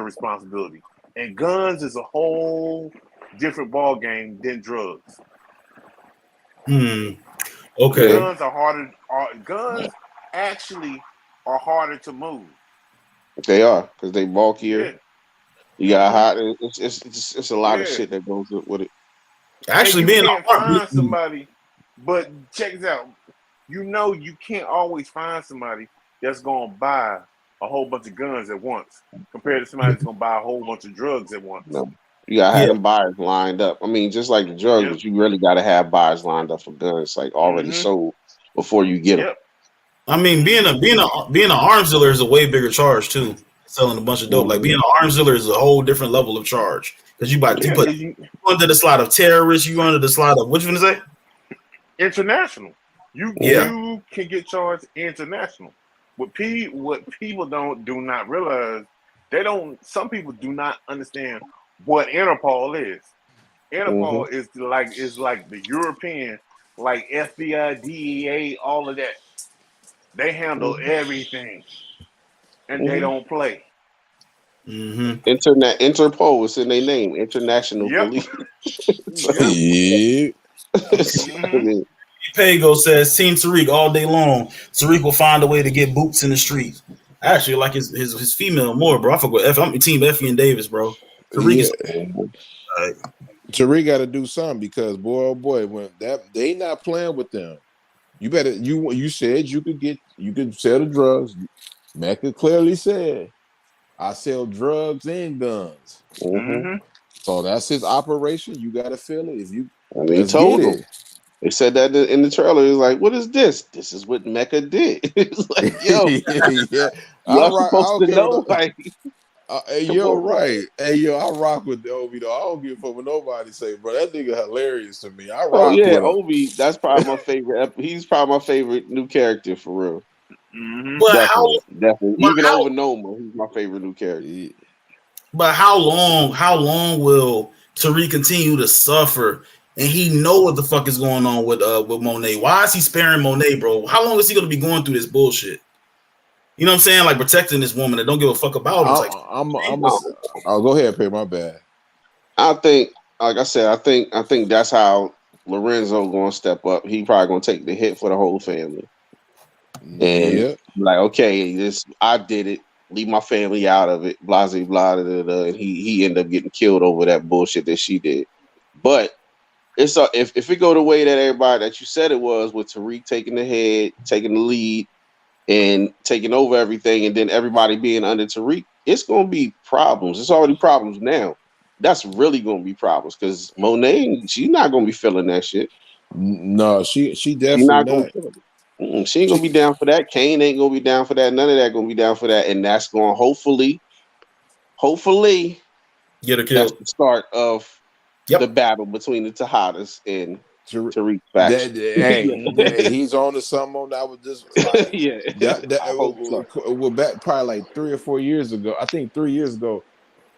S6: responsibility. And guns is a whole different ball game than drugs.
S1: Okay.
S6: Guns actually are harder to move.
S4: They are, because they bulkier. You got hot. It's a lot of
S6: Yeah.
S4: shit that goes with it.
S1: Actually,
S6: And
S1: being
S6: you
S1: an
S6: can't find
S1: art,
S6: somebody, but check this out. You know you can't always find somebody that's gonna buy a whole bunch of guns at once compared to somebody that's gonna buy a whole bunch of drugs at once.
S4: No. You gotta
S1: Yeah.
S4: have them buyers lined up. I mean, just like the drugs,
S6: Yep.
S4: but you really gotta have buyers lined up for guns, like already sold before you get them.
S6: Yep.
S1: I mean, being an arms dealer is a way bigger charge too. Selling a bunch of dope, like being an arms dealer is a whole different level of charge because you put you under the slot of terrorists, you under the slot of which one is that?
S6: International. You can get charged international. What people do not realize, some people do not understand what Interpol is. Interpol is like the European, like FBI, DEA, all of that. They handle everything, and they don't play.
S4: Interpol is in their name, International Police.
S1: Pago says Team Tariq all day long. Tariq will find a way to get boots in the streets. I actually like his female more, bro. I fuck with I'm Team Effie and Davis, bro. Tariq is
S3: Tariq got to do something because boy, oh boy, when they not playing with them. You better you said you could sell the drugs. Mecca clearly said, I sell drugs and guns. So that's his operation. You got to feel it. If you,
S4: they told him. They said that in the trailer. It's like, what is this? This is what Mecca did. It's like, yo, you're supposed to know. Like,
S3: yo, right. Hey, yo, I rock with the Obi though. I don't give a fuck what nobody say, bro. That nigga hilarious to me. I rock with him.
S4: Obi. That's probably my favorite. He's probably my favorite new character for real.
S1: But
S4: definitely. Even over Noma, he's my favorite new character.
S1: But how long will Tariq continue to suffer? And he know what the fuck is going on with Monet. Why is he sparing Monet, bro? How long is he gonna be going through this bullshit? You know what I'm saying? Like protecting this woman that don't give a fuck about him.
S3: I'll go ahead, pay my bad.
S4: I think, like I said, I think that's how Lorenzo gonna step up. He probably gonna take the hit for the whole family. And like, okay, I did it. Leave my family out of it. Blah blah blah. And he ended up getting killed over that bullshit that she did. But it's if it go the way that everybody that you said it was, with Tariq taking the head, taking the lead, and taking over everything, and then everybody being under Tariq, it's gonna be problems. It's already problems now. That's really gonna be problems because Monet, she's not gonna be feeling that shit.
S3: No, she definitely not.
S4: She ain't gonna be down for that. Kane ain't gonna be down for that. None of that gonna be down for that. And that's gonna hopefully
S1: get her killed.
S4: That's the start of the battle between the Tejadas and Tariq faction.
S3: Hey, he's on to something on that. Was just like, back probably like 3 or 4 years ago. I think 3 years ago,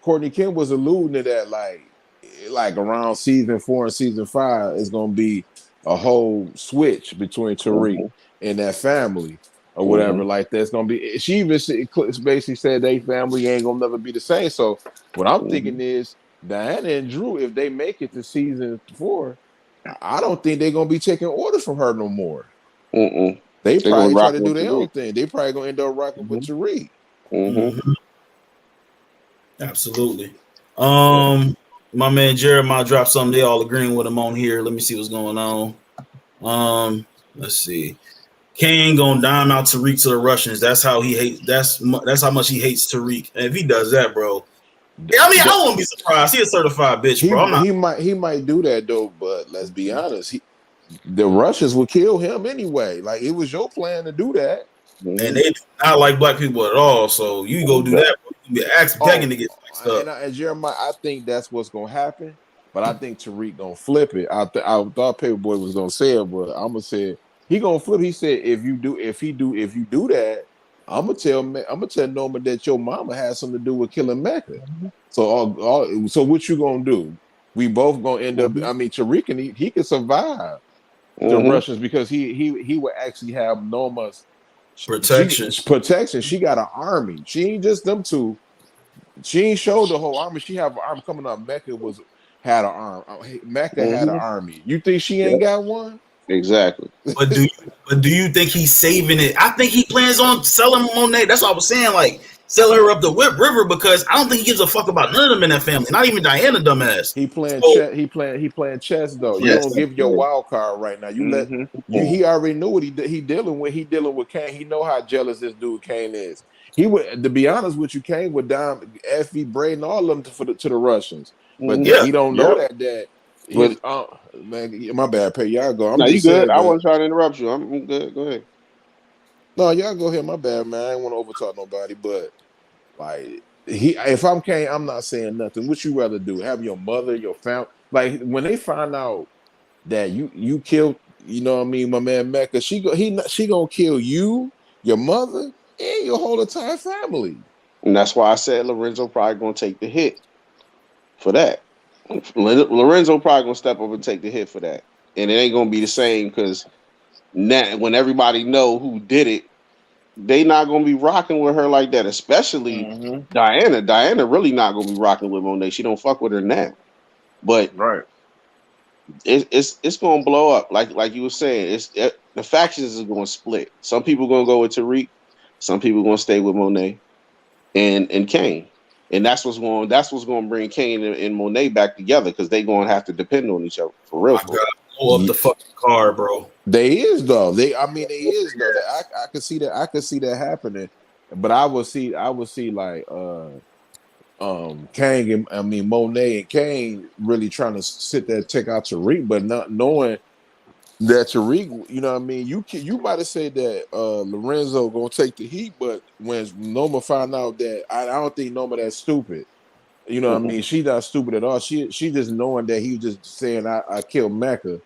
S3: Courtney Kim was alluding to that, like around season 4 and season 5 is gonna be a whole switch between Tariq and that family or whatever. Like that's gonna be. She even basically said they family ain't gonna never be the same. So what I'm thinking is Diana and Drew, if they make it to season 4, I don't think they're gonna be taking orders from her no more. They probably try to do their own thing. They probably gonna end up rocking with Tariq.
S1: Absolutely. My man Jeremiah dropped something. They all agreeing with him on here. Let me see what's going on. Let's see. Kane gonna dime out Tariq to the Russians. That's how he hates. That's how much he hates Tariq. And if he does that, bro, I mean, I won't be surprised. He a certified bitch, bro.
S3: He might do that though, but let's be honest. The Russians would kill him anyway. Like it was your plan to do that,
S1: and they do not like black people at all. So you go do that, bro. You be begging to get fixed up.
S3: And Jeremiah, I think that's what's gonna happen. But I think Tariq gonna flip it. I thought Paperboy was gonna say it, but I'm gonna say it. He gonna flip. He said, if you do that, I'm gonna tell Noma that your mama has something to do with killing Mecca. So so what you gonna do? We both gonna end up. I mean, Tariq he can survive the Russians because he would actually have Noma's protection. She got an army. She ain't just them two. She ain't showed the whole army. She have an army coming up. Mecca had an arm. Mecca had an army. You think she ain't got one?
S4: Exactly.
S1: But do you think he's saving it? I think he plans on selling Monet. That's what I was saying. Like sell her up the whip river because I don't think he gives a fuck about none of them in that family. Not even Diana, dumbass.
S3: He playing
S1: So,
S3: chess. He playing chess though. You
S4: Yes.
S3: don't give your wild card right now. You let you. He already knew what he dealing with. He dealing with Kane. He know how jealous this dude Kane is. He would, to be honest with you, Kane would dime FV Braden all of them to the Russians, but
S1: Yeah.
S3: he don't know
S4: Yeah.
S3: that.
S4: But-
S3: Man, my bad. Pay y'all go. I'm
S4: No,
S3: just
S4: you
S3: saying,
S4: good. I
S3: man.
S4: wasn't trying to interrupt you. I'm good. Go ahead.
S3: No, y'all go ahead. My bad, man. I ain't want to overtalk nobody, but like if I'm Kane, I'm not saying nothing. What you rather do? Have your mother, your family, like when they find out that you killed, you know what I mean, my man Mecca, she gonna kill you, your mother, and your whole entire family.
S4: And that's why I said Lorenzo probably gonna take the hit for that. Lorenzo probably gonna step up and take the hit for that, and it ain't gonna be the same because now when everybody know who did it, they not gonna be rocking with her like that. Especially Diana. Diana really not gonna be rocking with Monet. She don't fuck with her now, but
S6: Right.
S4: it's gonna blow up. Like you were saying, the factions is gonna split. Some people gonna go with Tariq, some people gonna stay with Monet and Kane. And that's what's going to bring Kane and Monet back together because they going to have to depend on each other for real.
S1: I gotta pull up the fucking car, bro.
S3: They is though. They is though. I could see that. I could see that happening. But I would see like Kang and Monet and Kane really trying to sit there and check out Tariq, but not knowing that Tariq, you know what I mean? You might have said that Lorenzo gonna take the heat, but when Noma found out that I don't think Noma that stupid. You know what I mean? She not stupid at all. She just knowing that he was just saying I killed Mecca,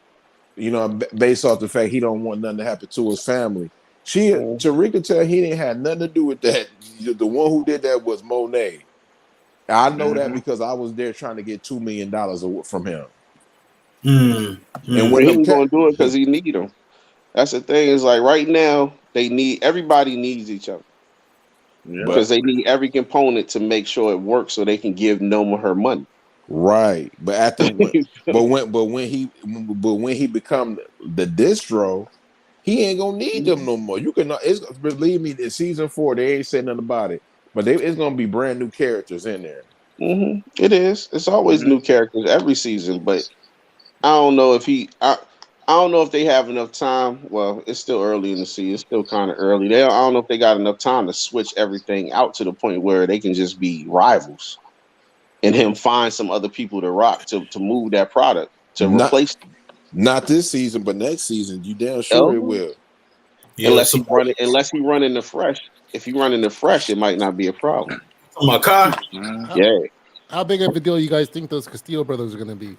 S3: you know, based off the fact he don't want nothing to happen to his family. Tariq could tell he didn't have nothing to do with that. The one who did that was Monet. I know that because I was there trying to get $2 million from him.
S1: And
S4: when he ain't gonna do it because he need them. That's the thing. Is like right now everybody needs each other because they need every component to make sure it works so they can give Noma her money.
S3: Right, but after when he become the distro, he ain't gonna need them no more. You can believe me. In season 4, they ain't saying nothing about it, but it's gonna be brand new characters in there.
S4: It is. It's always new characters every season, but I don't know if I don't know if they have enough time. Well, it's still early in the season. It's still kind of early. I don't know if they got enough time to switch everything out to the point where they can just be rivals, and him find some other people to rock to move that product to replace them.
S3: Not this season, but next season, you damn sure it will.
S4: Unless he running the fresh. If he running the fresh, it might not be a problem.
S1: My car.
S4: Yeah.
S2: How big of a deal you guys think those Castillo brothers are going to be?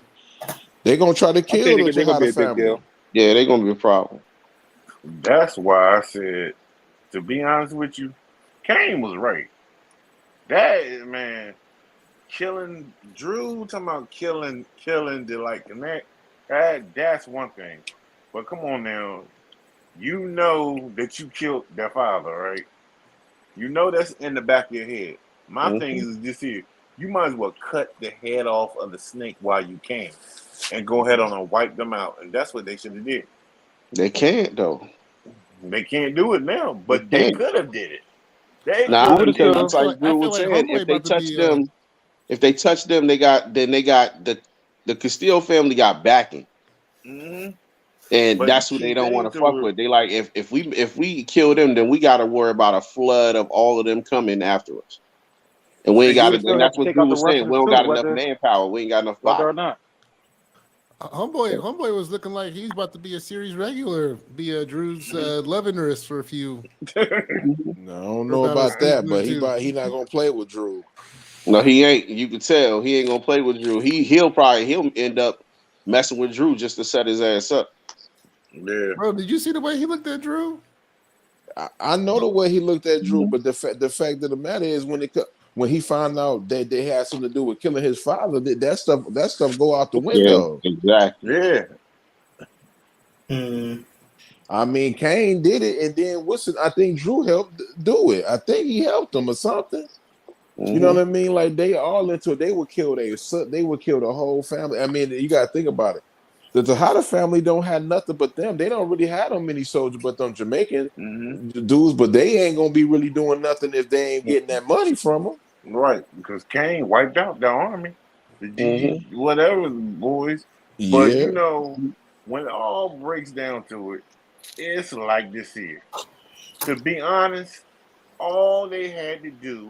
S3: They're gonna try to kill the Tejada family.
S4: Yeah, they're gonna be a problem.
S6: That's why I said, to be honest with you, Kane was right. That man killing Drew, talking about killing the like connect. That's one thing. But come on now, you know that you killed their father, right? You know that's in the back of your head. My thing is this here. You might as well cut the head off of the snake while you can and go ahead on and wipe them out. And that's what they should have did.
S4: They can't though.
S6: They can't do it now, but they could have did it.
S4: Because like Drew was saying, if they touch them, they got the Castillo family got backing. And
S6: But
S4: that's who they don't want to fuck with. They like if we kill them, then we got to worry about a flood of all of them coming after us. And we ain't got it. And that's what Drew was saying. We don't got enough manpower. We ain't got enough bodies.
S5: Whether or not.
S2: Homeboy was looking like he's about to be a series regular, be a Drew's love interest for a few.
S3: I don't know about that, but he not gonna play with Drew.
S4: No, he ain't. You can tell he ain't gonna play with Drew. He'll end up messing with Drew just to set his ass up.
S6: Yeah,
S2: bro. Did you see the way he looked at Drew?
S3: I know the way he looked at Drew, but the fact of the matter is when he found out that they had something to do with killing his father, that stuff go out the window.
S4: Yeah, exactly.
S6: Yeah.
S3: I mean, Kane did it, and then I think Drew helped do it. I think he helped him or something. You know what I mean? Like they all into it. They would kill the whole family. I mean, you got to think about it. The Tejada family don't have nothing but them. They don't really have them many soldiers but them Jamaican dudes, but they ain't gonna be really doing nothing if they ain't getting that money from them.
S6: Right, because Kane wiped out the army, the GG, whatever boys. But
S3: Yeah.
S6: you know, when it all breaks down to it, it's like this here. To be honest, all they had to do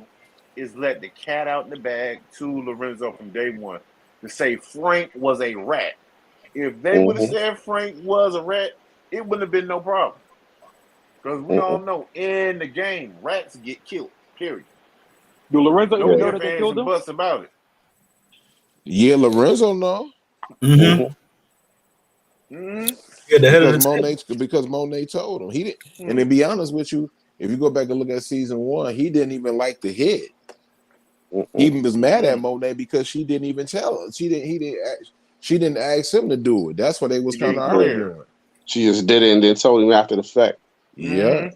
S6: is let the cat out in the bag to Lorenzo from day one to say Frank was a rat. If they would have said Frank was a rat, it wouldn't have been no problem. Because we all know in the game, rats get killed. Period.
S5: Do Lorenzo
S6: No
S5: even know
S6: ifs,
S5: that they
S6: ands,
S5: killed
S6: and
S5: him?
S6: buts about it.
S3: Yeah, Lorenzo no.
S1: Mm-hmm.
S6: Mm-hmm.
S1: Yeah, the head of the
S3: Because Monet told him. He didn't, and to be honest with you, if you go back and look at season 1, he didn't even like the hit. He was mad at Monet because she didn't even tell her. She didn't ask him to do it. That's why they was
S6: He
S3: kind of
S6: didn't care.
S3: arguing.
S4: She just did it and then told him after the fact.
S3: Yeah.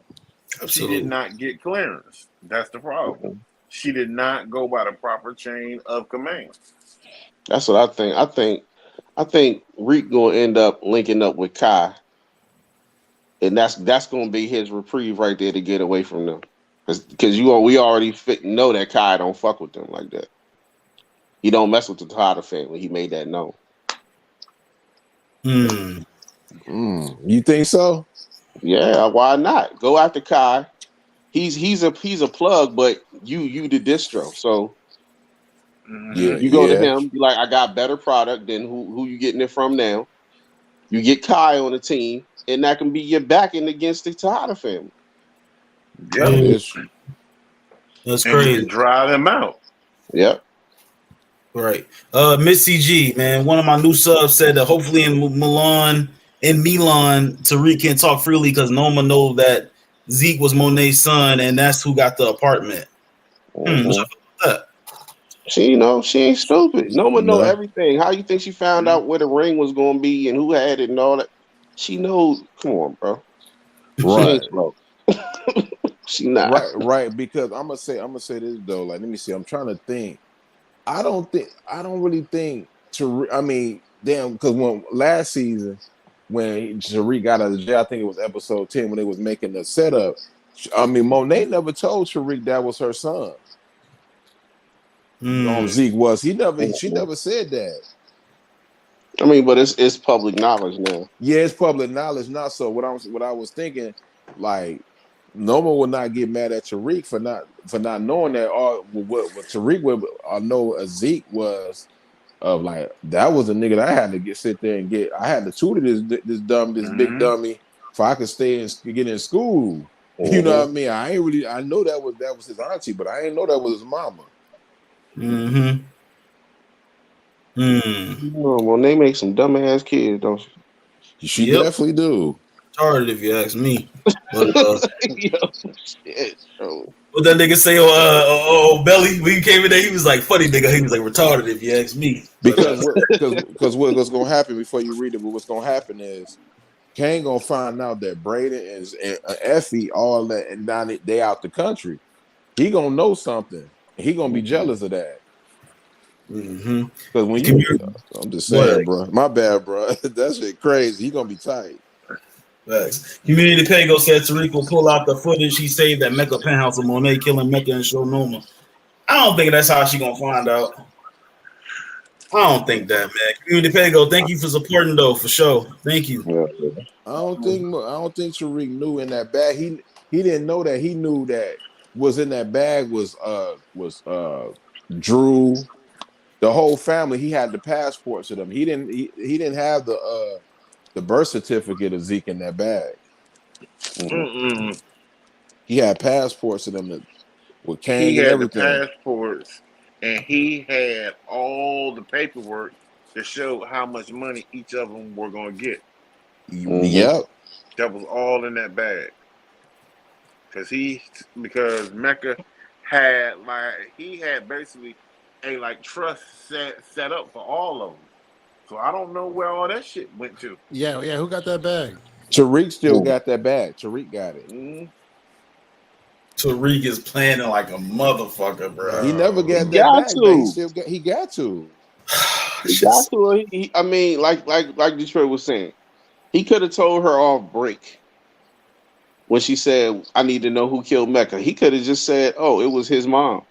S6: She did not get clearance. That's the problem. She did not go by the proper chain of command.
S4: That's what I think. I think Reek gonna end up linking up with Kai, and that's gonna be his reprieve right there to get away from them. Because we already know that Kai don't fuck with them like that. He don't mess with the Tejada family. He made that known.
S3: You think so?
S4: Yeah, why not? Go after Kai. He's a plug, but you the distro. So
S3: Yeah,
S4: you go to him, be like, I got better product than who you getting it from now. You get Kai on the team, and that can be your backing against the Tejada family.
S6: Yeah,
S1: that's
S6: and
S1: crazy.
S6: we can drive them out.
S4: Yep.
S1: Right. Missy G, man, one of my new subs said that hopefully in Milan, Tariq can talk freely because Noma know that Zeke was Monet's son, and that's who got the apartment. What's up with that?
S4: She ain't stupid. Noma know
S3: No.
S4: everything. How you think she found out where the ring was going to be and who had it and all that? She knows. Come on, bro. She ain't slow. She not.
S3: Right. Because I'm gonna say this though. Like, let me see. I'm trying to think. I don't really think because when last season when Tariq got out of jail, I think it was episode 10 when they was making the setup. I mean, Monet never told Tariq that was her son. Zeke was. She never said that.
S4: I mean, but it's public knowledge now.
S3: Yeah, it's public knowledge now. So what I was thinking, like, Noma will not get mad at Tariq for not knowing that. Or what Tariq would know Zeke was of, like, that was a nigga that I had to sit there and get. I had to tutor this big dummy if I could stay and get in school. You know what I mean? I know that was his auntie, but I ain't know that was his mama.
S4: Well, they make some dumbass kids, don't
S3: she? She definitely do.
S1: Retarded, if you ask me. But,
S4: shit,
S1: what that nigga say? Belly. When he came in there, he was like, "Funny nigga." He was like, "Retarded," if you ask me.
S3: Because what's gonna happen before you read it? But what's gonna happen is Kane gonna find out that Braden and Effie all that, and now they out the country. He gonna know something. He gonna be jealous of that. Because when I'm just saying, bro. My bad, bro. That shit crazy. He gonna be tight.
S1: Facts. Community Pago said Tariq will pull out the footage he saved at Mecca penthouse of Monet killing Mecca and show Noma. I don't think that's how she gonna find out. I don't think that, man. Community Pago, thank you for supporting though, for sure. Thank you.
S3: I don't think Tariq knew in that bag. He didn't know that. He knew that was in that bag was Drew, the whole family. He had the passports of them. He didn't have the birth certificate of Zeke in that bag. He had passports of them with Kang and everything.
S6: He had the passports, and he had all the paperwork to show how much money each of them were going to get.
S3: Yep.
S6: That was all in that bag. Because Mecca had basically a trust set up for all of them. So I don't know where all that shit went to.
S2: Yeah. Who got that bag?
S3: Tariq still got that bag. Tariq got it.
S1: Tariq is planning like a motherfucker, bro.
S3: He never got that bag. He got to.
S4: That's what I mean, like Detroit was saying, he could have told her off break when she said, "I need to know who killed Mecca." He could have just said, "Oh, it was his mom.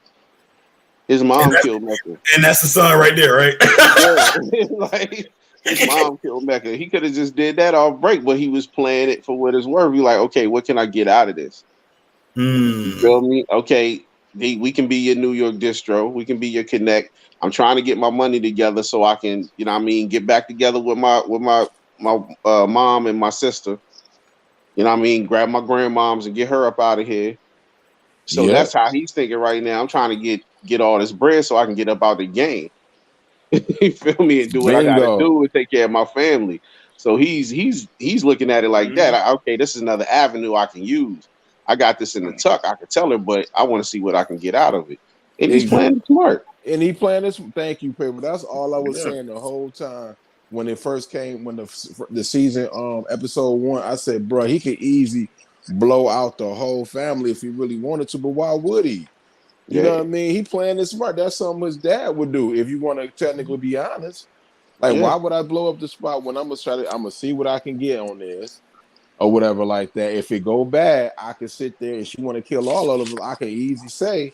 S4: His mom killed Mecca."
S1: And that's the son right there, right?
S4: Yeah. Like his mom killed Mecca. He could have just did that off break, but he was playing it for what it's worth. He like, okay, what can I get out of this? You feel me? Okay, we can be your New York distro. We can be your connect. I'm trying to get my money together so I can, you know what I mean, get back together with my mom and my sister. You know what I mean? Grab my grandmoms and get her up out of here. So that's how he's thinking right now. I'm trying to get all this bread so I can get up out the game. You feel me? And do what I gotta do and take care of my family. So he's looking at it like that. Okay, this is another avenue I can use. I got this in the tuck. I can tell her, but I want to see what I can get out of it. And he's playing smart.
S3: And he playing this. Thank you, Paper. That's all I was saying the whole time when it first came. When the season episode 1, I said, bro, he could easily blow out the whole family if he really wanted to. But why would he? You know what I mean? He playing this smart. That's something his dad would do. If you want to technically be honest, like why would I blow up the spot when I'm gonna see what I can get on this or whatever like that. If it go bad, I can sit there and she want to kill all of them. I can easily say,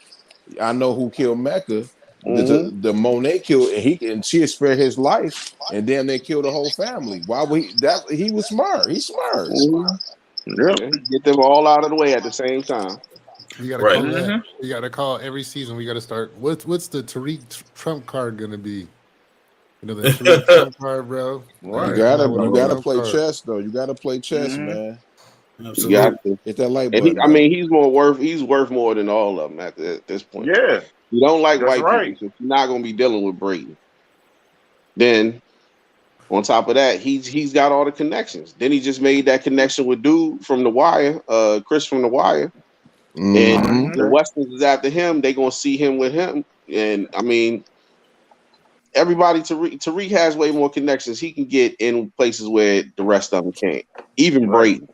S3: I know who killed Mecca. The Monet killed, and she spared his life, and then they killed the whole family. Why would he was smart. He's smart.
S4: Get them all out of the way at the same time.
S2: You gotta call that. You gotta call every season. We gotta start. What's the Tariq Trump card gonna be? You know the Tariq Trump card, bro.
S3: Right. You gotta play chess though. You gotta play chess, man.
S1: Absolutely.
S4: You got to.
S3: Hit that light
S4: button.
S3: I
S4: mean, he's worth more than all of them at this point.
S6: Yeah.
S4: You don't like
S6: That's
S4: white people, so you're not gonna be dealing with Brady. Then, on top of that, he's got all the connections. Then he just made that connection with dude from The Wire, Chris from The Wire, and the Westerns is after him. They gonna see him with him, and I mean, everybody. Tariq has way more connections. He can get in places where the rest of them can't. Even Brady.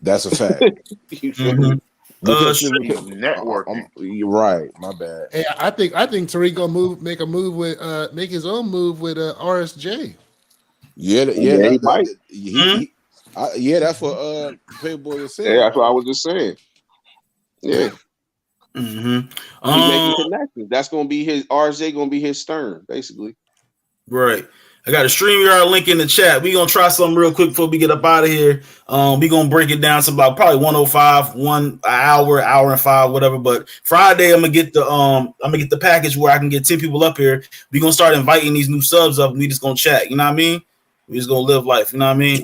S3: That's a fact.
S4: You feel me?
S6: Networking.
S3: You're right. My bad.
S2: Hey, I think Tariq gonna make his own move with RSJ.
S3: Yeah,
S4: he might.
S3: That's what Playboy was saying.
S4: Yeah, that's what I was just saying. Yeah. He's making connections. That's gonna be his RSJ. Gonna be his Stern, basically.
S1: Right. I got a StreamYard link in the chat. We're going to try something real quick before we get up out of here. We're going to break it down to about probably 105, 1 hour and 5, whatever. But Friday, I'm going to get the package where I can get 10 people up here. We're going to start inviting these new subs up and we just going to chat. You know what I mean? We just going to live life. You know what I mean?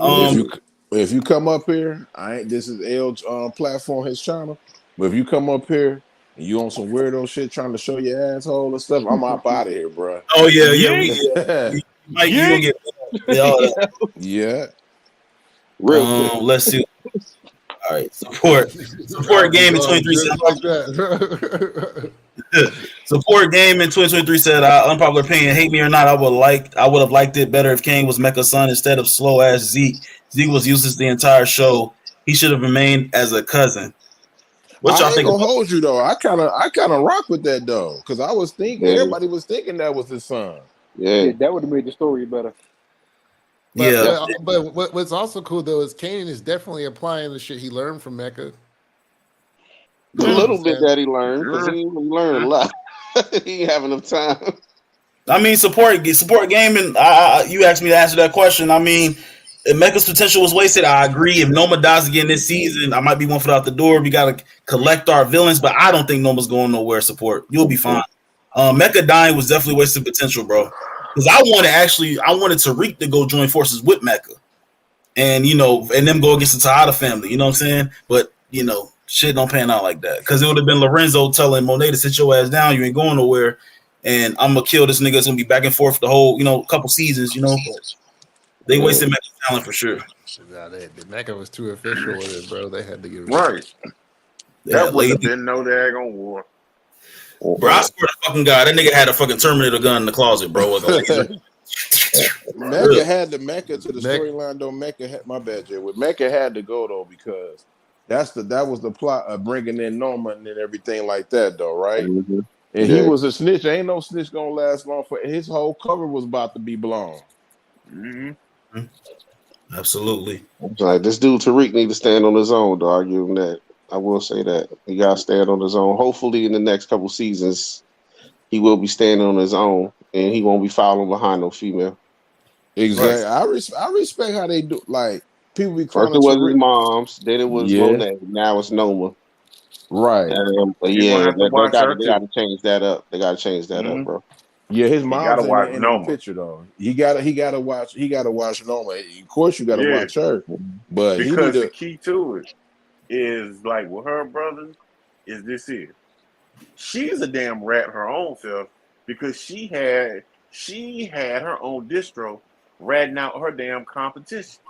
S3: If you come up here, this is L's platform, his channel. But if you come up here and you on some weirdo shit trying to show your asshole and stuff, I'm up out of here, bro.
S1: Oh, yeah. Mike, you gonna get
S3: yeah.
S1: Real let's see. All right, support game in 23 said. Support game in 2023 said, unpopular opinion, hate me or not, I would have liked it better if Kane was Mecca's son instead of slow ass Zeke. Zeke was useless the entire show. He should have remained as a cousin.
S3: What y'all think? I ain't gonna hold you though. I kind of rock with that though, because I was thinking everybody was thinking that was his son.
S4: Yeah,
S5: that would have made the story better.
S2: But what's also cool though is Kanan is definitely applying the shit he learned from Mecca.
S4: A little bit that he learned, because he learned a lot. He ain't having enough time.
S1: I mean, support gaming. You asked me to answer that question. I mean, if Mecca's potential was wasted, I agree. If Noma dies again this season, I might be one foot out the door. We gotta collect our villains, but I don't think Noma's going nowhere. Support, you'll be fine. Mecca dying was definitely wasted potential, bro. Because I wanted Tariq to go join forces with Mecca, and and them go against the Tejada family. You know what I'm saying? But shit don't pan out like that. Because it would have been Lorenzo telling Monet to sit your ass down. You ain't going nowhere, and I'm gonna kill this nigga. It's gonna be back and forth the whole couple seasons. But they wasted Mecca's talent for sure.
S2: Mecca was too official with it, bro. They had to get
S6: right. That would have been no daggone war.
S1: Bro, I swear to fucking God, that nigga had a fucking Terminator gun in the closet, bro.
S3: Mecca had to to the storyline though. My bad, Jay. With Mecca had to go though, because that was the plot of bringing in Norman and everything like that though, right? And he
S4: Yeah.
S3: was a snitch. Ain't no snitch gonna last long. For his whole cover was about to be blown.
S6: Mm-hmm.
S1: Absolutely.
S4: Like this dude Tariq need to stand on his own, though. I give him that. I will say that. He gotta stand on his own. Hopefully in the next couple seasons he will be standing on his own and he won't be following behind no female.
S3: Exactly.
S1: Right.
S3: I respect how they do. Like people be
S4: First
S3: calling
S4: it was his
S3: Tariq.
S4: mom's, then it was
S3: Yeah.
S4: Monet, now it's Noma.
S3: Right.
S4: But
S6: He gonna
S4: yeah,
S6: have to watch her
S4: they
S6: too.
S4: gotta change that up. They gotta change that up,
S6: Mm-hmm.
S4: bro.
S3: Yeah, his
S6: He gotta
S3: mom's
S6: watch
S3: in the
S6: Noma.
S3: picture though. He gotta watch Noma. Of course, you gotta
S6: Yeah,
S3: watch her, but he need
S6: because the
S3: to.
S6: key to it is like with her brothers is this here. She's a damn rat her own self because she had her own distro ratting out her damn competition.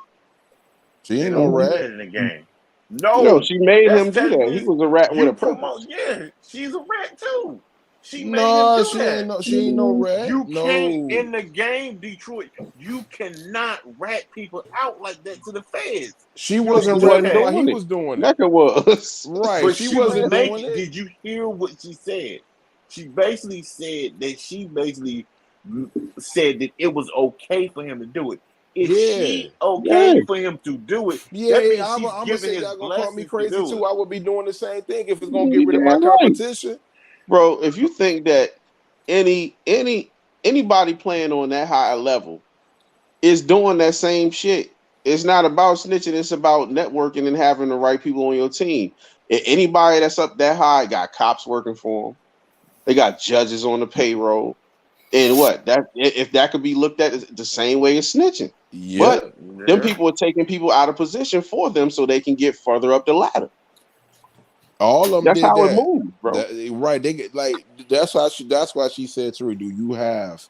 S3: She
S6: They
S3: ain't no
S6: don't do
S3: rat.
S6: that in the game.
S4: No,
S6: No,
S4: she made
S6: that's
S4: him do that. He
S6: technically
S4: was a rat with a
S6: you
S4: purpose.
S6: promote. Yeah, she's a rat too. She made him
S3: No,
S6: do that.
S3: she ain't no rat.
S6: You can't
S3: No.
S6: in the game, Detroit. You cannot rat people out like that to the feds.
S3: She
S6: You don't
S3: wasn't
S4: He
S6: do
S3: ratting
S4: wasn't
S3: him while
S6: that.
S3: he
S4: doing it.
S3: was doing it.
S4: Mecca was.
S3: Right.
S6: But
S3: She
S6: she was
S3: wasn't doing
S6: making.
S3: it.
S6: Did you hear what she said? She basically said that she basically said that it was okay for him to do it. If
S3: Yeah.
S6: she okay
S4: Yeah.
S6: for him to do it, that
S3: Yeah,
S6: means
S3: I'm
S6: she's
S3: gonna
S6: giving
S3: say
S6: his
S3: y'all gonna call me
S6: blessings to
S3: crazy
S6: do
S3: too.
S6: it.
S3: I would be doing the same thing if it's gonna get
S4: You
S3: rid of my
S4: damn right.
S3: competition.
S4: Bro, if you think that anybody playing on that high level is doing that same shit. It's not about snitching, it's about networking and having the right people on your team. Anybody that's up that high got cops working for them. They got judges on the payroll. And what that if that could be looked at the same way as snitching.
S3: Yep.
S4: But them
S6: Yeah.
S4: people are taking people out of position for them so they can get further up the ladder.
S3: All of them
S4: That's
S3: did
S4: how it
S3: that.
S4: moves, bro.
S3: Right. They get like that's why she said to her, do you have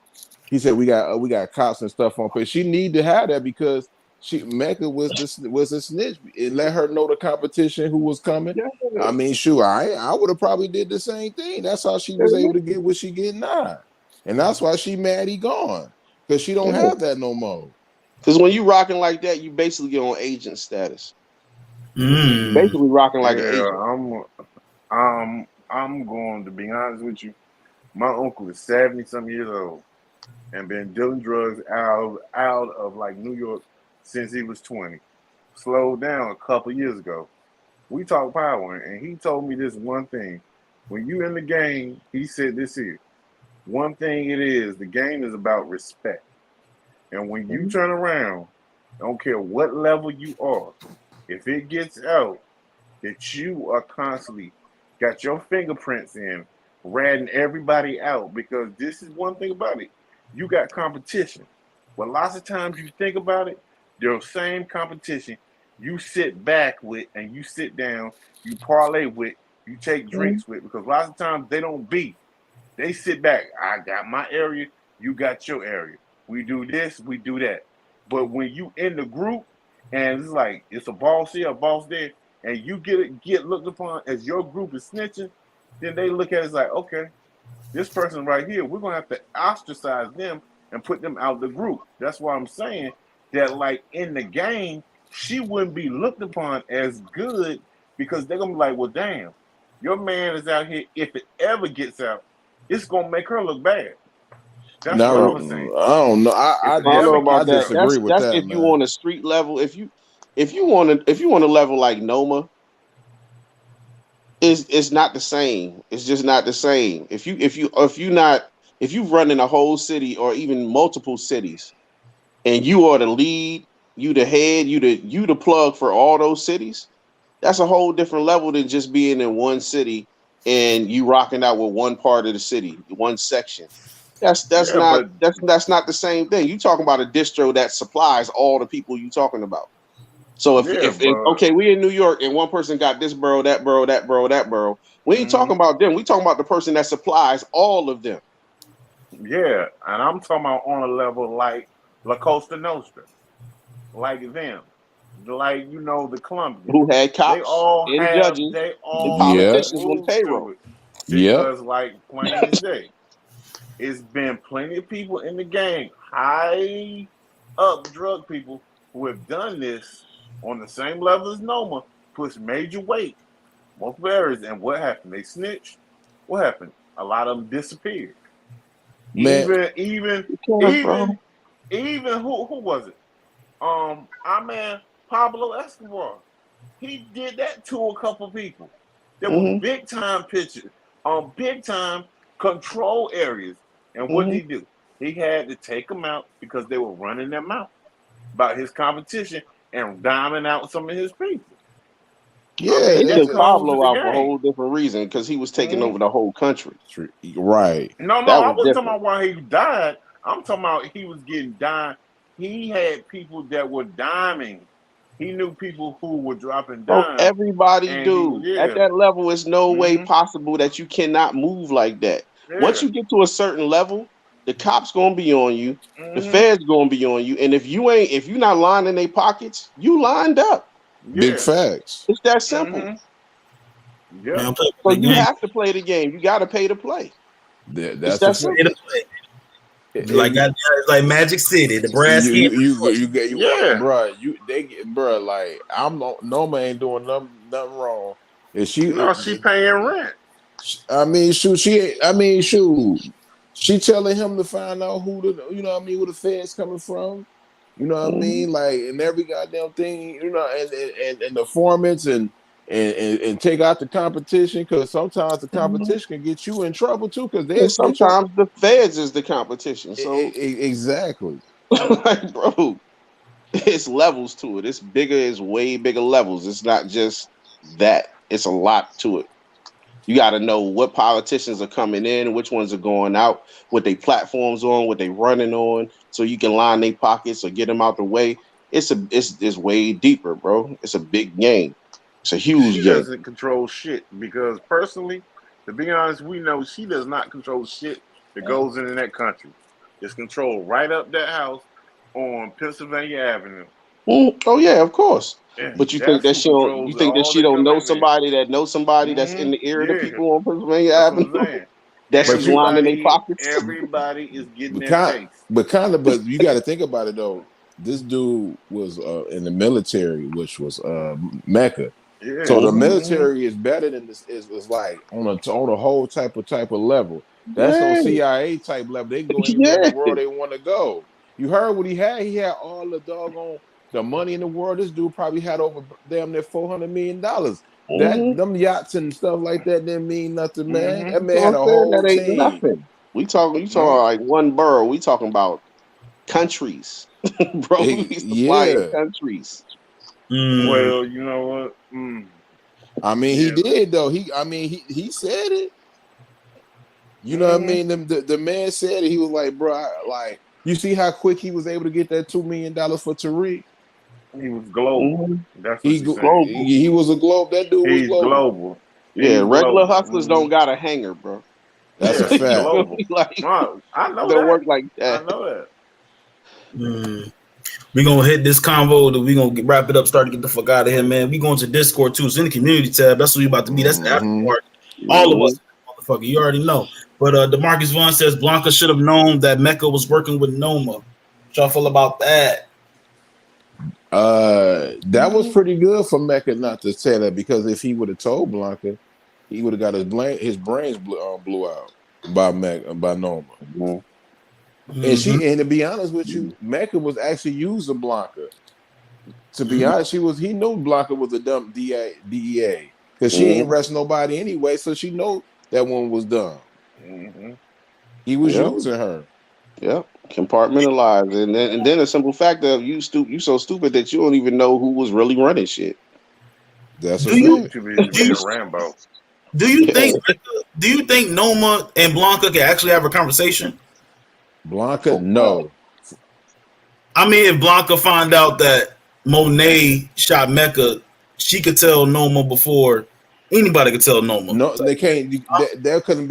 S3: he said we got cops and stuff on pay. She need to have that because Mecca was a snitch. It let her know the competition who was coming.
S4: Yeah.
S3: I mean, sure, I would have probably did the same thing. That's how she was able to get what she get now. And that's why she mad he gone. Because she don't have that no more.
S4: Because when you rocking like that, you basically get on agent status.
S1: Mm.
S4: Basically rocking like an
S6: Yeah,
S4: agent.
S6: I'm going to be honest with you. My uncle is 70-some years old and been dealing drugs out of like New York since he was 20. Slowed down a couple years ago. We talked power, and he told me this one thing. When you in the game, he said this here. One thing it is, the game is about respect. And when you turn around, I don't care what level you are, if it gets out that you are constantly got your fingerprints in, ratting everybody out, because this is one thing about it. You got competition. But lots of times you think about it, the same competition you sit back with and you sit down, you parlay with, you take drinks with, because lots of times they don't beef. They sit back. I got my area, you got your area. We do this, we do that. But when you in the group and it's like it's a boss here, a boss there, and you get looked upon as your group is snitching, then they look at it as like, okay, this person right here, we're gonna have to ostracize them and put them out the group. That's why I'm saying that, like in the game, she wouldn't be looked upon as good because they're gonna be like, well, damn, your man is out here. If it ever gets out, it's gonna make her look bad. That's
S3: Now
S6: what
S3: I
S6: I'm saying.
S3: don't know.
S6: If it
S4: I don't know
S6: ever
S3: I
S4: about
S6: gets
S4: that.
S6: out,
S3: disagree with
S4: That's
S3: that,
S4: if you
S3: man.
S4: on a street level. If you want to level like Noma, it's not the same. It's just not the same. If you run in a whole city or even multiple cities, and you are the lead, you the head, you the plug for all those cities. That's a whole different level than just being in one city and you rocking out with one part of the city, one section. That's
S6: yeah,
S4: not
S6: but
S4: that's not the same thing. You talking about a distro that supplies all the people you talking about. So
S6: yeah,
S4: if
S6: but
S4: okay, we in New York and one person got this borough, that borough, that borough, that borough. We ain't talking about them. We talking about the person that supplies all of them.
S6: yeah, and I'm talking about on a level like La Costa Nostra, like them, like the Colombians.
S4: Who had
S6: They
S4: cops
S6: all
S4: and
S6: have,
S4: judges
S6: they
S4: and
S6: all
S3: Yeah.
S4: politicians on
S6: move
S4: payroll.
S6: through it
S3: Yep.
S6: because, like, plain as day, it's been plenty of people in the game, high up drug people, who have done this on the same level as Noma, push major weight, multiple areas, and what happened? They snitched. What happened? a lot of them disappeared.
S3: Man,
S6: Even
S4: bro.
S6: who was it? Our man Pablo Escobar. He did that to a couple people. There were big time pictures, big time control areas. And what did he do? He had to take them out because they were running their mouth about his competition and diming out some of his people.
S3: yeah,
S4: He
S6: that's
S4: took
S6: comes
S4: Pablo
S6: with the
S4: out for a
S6: game.
S4: whole different reason because he was taking over the whole country.
S3: right.
S6: No,
S4: That
S6: I
S4: was
S6: wasn't talking
S4: different.
S6: about why he died. I'm talking about he was getting dimed. He had people that were diming. He knew people who were dropping
S4: Bro,
S6: dimes.
S4: everybody
S6: and
S4: do.
S6: he-
S4: At that level, it's no way possible that you cannot move like that. Once you get to a certain level, the cops gonna be on you, the feds gonna be on you, and if you're not lining their pockets, you lined up.
S3: Big facts.
S4: It's that simple.
S6: Yeah.
S1: Man, I'm playing
S4: So
S1: the
S4: you
S1: game.
S4: have to play the game. You got to pay to play.
S3: That's
S4: It's
S3: a
S4: that
S3: fact.
S1: Pay to
S4: simple.
S1: play. Like that, it's like Magic City, the brass
S3: You
S1: skin.
S3: bro. Like Noma ain't doing nothing wrong. If she,
S6: she paying rent.
S3: she telling him to find out who where the feds coming from. You know what I mean? Like, and every goddamn thing, and the formats and take out the competition, because sometimes the competition can get you in trouble too, because
S4: And sometimes the feds is the competition. So
S3: exactly.
S4: like, bro, it's levels to it. It's bigger. It's way bigger levels. It's not just that. It's a lot to it. You got to know what politicians are coming in, which ones are going out, what they platforms on, what they running on, so you can line their pockets or get them out the way. It's way deeper, bro. It's a big game. It's a huge
S6: She
S4: game.
S6: doesn't control shit because personally, to be honest, we know she does not control shit that goes into that country. It's controlled right up that house on Pennsylvania Avenue.
S4: Oh yeah, of course.
S6: Yeah,
S4: But you think that she don't? You think that she don't know somebody that knows somebody that's in the ear of the people on Pennsylvania Avenue? That she's lining their pockets.
S6: Everybody is getting
S3: But
S6: their taste.
S3: but you got to think about it though. This dude was in the military, which was Mecca.
S6: Yeah.
S3: So the military is better than this. Is like on a whole type of level. That's no CIA type level. They can go anywhere in the world they want to go. You heard what he had? He had all the doggone the money in the world. This dude probably had over damn near $400 million. That them yachts and stuff like that didn't mean nothing, man. That man had a whole
S4: that ain't
S3: team.
S4: nothing. You talking like one borough. We talking about countries, bro. He's supplying countries.
S6: Well, you know what?
S3: I mean, he did though. He said it. You know what I mean? The man said it. He was like, bro, you see how quick he was able to get that $2 million for Tariq?
S6: He was global. That's what
S3: He was a globe. That dude was global.
S4: Yeah, regular hustlers don't got a hanger, bro.
S3: That's a fact.
S6: I know
S4: they
S6: that.
S4: Work like that.
S6: I know that.
S1: We're gonna hit this convo, that we're gonna wrap it up, start to get the fuck out of here, man. We going to Discord too. It's in the community tab. That's what we about to be. That's the after part. All of us, motherfucker. You already know. But DeMarcus Vaughn says Blanca should have known that Mecca was working with Noma. What y'all feel about that?
S3: That was pretty good for Mecca not to say that, because if he would have told Blanca, he would have got his brains blew out by Noma. And to be honest with you, Mecca was actually using Blanca. To be honest, he knew Blanca was a dumb DEA because she ain't arrest nobody anyway, so she know that one was dumb. He was using her.
S4: Yep, compartmentalized, and then a simple fact of you so stupid that you don't even know who was really running shit.
S3: That's a fact.
S6: Rambo.
S1: Do you think Noma and Blanca can actually have a conversation?
S3: Blanca, no.
S1: I mean, if Blanca find out that Monet shot Mecca, she could tell Noma before anybody could tell Noma.
S3: No, they can't. That couldn't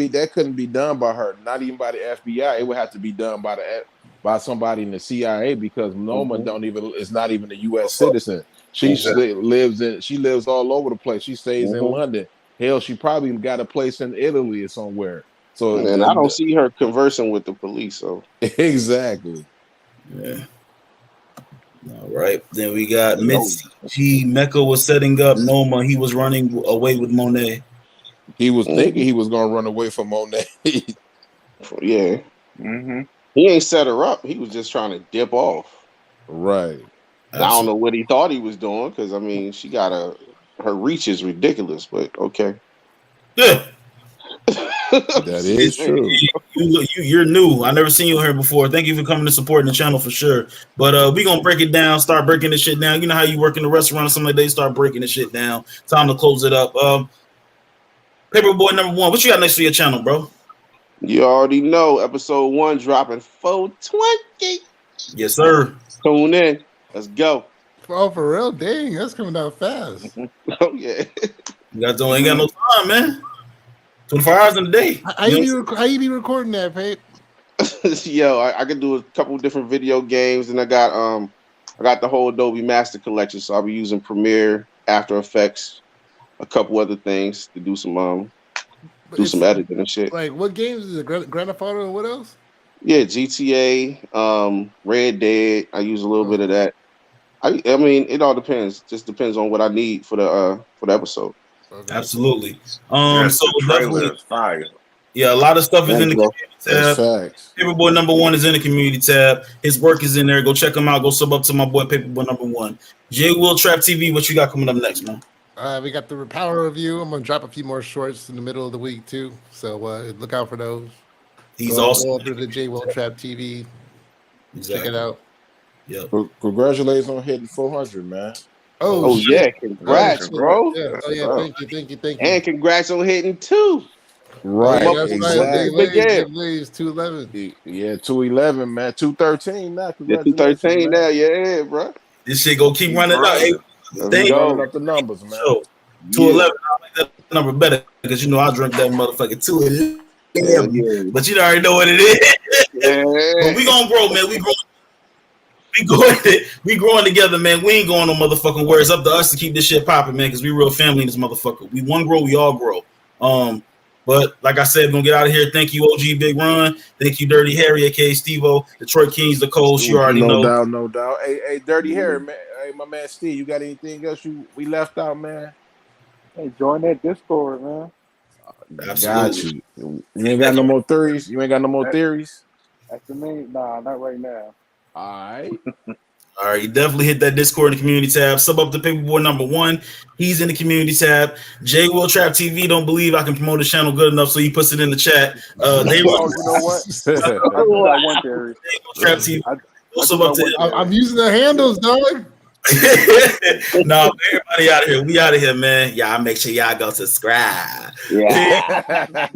S3: be done by her. Not even by the FBI. It would have to be done by somebody in the CIA, because Noma is not even a U.S. citizen. She lives all over the place. She stays in London. Hell, she probably got a place in Italy or somewhere. So,
S4: and I don't see her conversing with the police. So
S3: exactly.
S1: Yeah. All right. Then we got Mitzi G. Mecca was setting up Noma. He was running away with Monet.
S3: He was thinking he was gonna run away from Monet.
S4: Yeah.
S5: Mm-hmm.
S4: He ain't set her up. He was just trying to dip off.
S3: Right.
S4: I don't know what he thought he was doing because I mean, her reach is ridiculous, but okay.
S1: Yeah.
S3: That is true.
S1: You're new. I never seen you here before. Thank you for coming to supporting the channel for sure. But we gonna break it down. Start breaking this shit down. You know how you work in the restaurant or something like that. You start breaking this shit down. Time to close it up. Paperboy number 1. What you got next to your channel, bro?
S4: You already know. Episode 1 dropping 420.
S1: Yes, sir.
S4: Tune in. Let's go.
S2: Oh, for real? Dang, that's coming down fast.
S4: Oh yeah.
S1: You got ain't got no time, man. 24 hours in a day.
S2: How you be recording that, Pape?
S4: Yo, I could do a couple different video games, and I got the whole Adobe Master Collection, so I'll be using Premiere, After Effects, a couple other things to do some editing and shit.
S2: Like, what games is it? Grand Theft Auto and what else?
S4: Yeah, GTA, Red Dead. I use a little bit of that. I mean, it all depends. Just depends on what I need for the episode.
S2: Okay.
S1: Absolutely.
S6: Yes,
S1: So
S6: the trailer
S1: definitely,
S6: is fire.
S1: yeah, a lot of stuff is in the community
S3: That's
S1: tab.
S3: facts.
S1: Paperboy number 1 is in the community tab. His work is in there. Go check him out. Go sub up to my boy Paperboy number 1. J Will Trap TV. What you got coming up next, man?
S2: We got the Power review. I'm gonna drop a few more shorts in the middle of the week too, so look out for those.
S1: He's
S2: Go
S1: awesome.
S2: over to the J Will Trap TV. Check it out.
S1: Yep.
S3: Congratulations on hitting 400, man.
S4: Oh
S2: shit.
S4: yeah, congrats, bro.
S2: Yeah. Oh yeah, thank you.
S4: And congrats on hitting 2.
S3: Right,
S2: Oh, that's
S3: exactly.
S2: Big Lays, 211.
S3: Yeah, 211, man. 213 now.
S4: Yeah,
S3: Congratulations,
S4: 213
S3: man.
S4: now, yeah, bro.
S1: This shit go keep running out. Hey,
S3: Let's round up the numbers, man.
S1: so 211. I like that number better because you know I drink that motherfucking 211.
S4: Yeah.
S1: But you already know what it is.
S4: Yeah.
S1: But we gonna grow, man. We growing together, man. We ain't going no motherfucking where. It's up to us to keep this shit popping, man, because we real family in this motherfucker. We one grow, we all grow. But like I said, we're gonna get out of here. Thank you, OG Big Run. Thank you, Dirty Harry, aka Steve-O, Detroit Kings, the Coles. You already know.
S3: No doubt. Hey, Dirty Harry, man. Hey, my man Steve, you got anything else we left out, man?
S5: Hey, join that Discord, man.
S3: Got you. You ain't got no more theories? You ain't got no more theories?
S5: That's the main. Nah, not right now.
S3: All right.
S1: All right, you definitely hit that Discord in the community tab. Sub up to Paperboy number 1. He's in the community tab. J Will Trap TV don't believe I can promote his channel good enough, so he puts it in the chat. They
S5: You know what? I do got one theory.
S1: Trap TV. Sub up to
S2: I'm using the handles, dog.
S1: No, everybody out of here. We out of here, man. Y'all make sure y'all go subscribe.
S4: Yeah.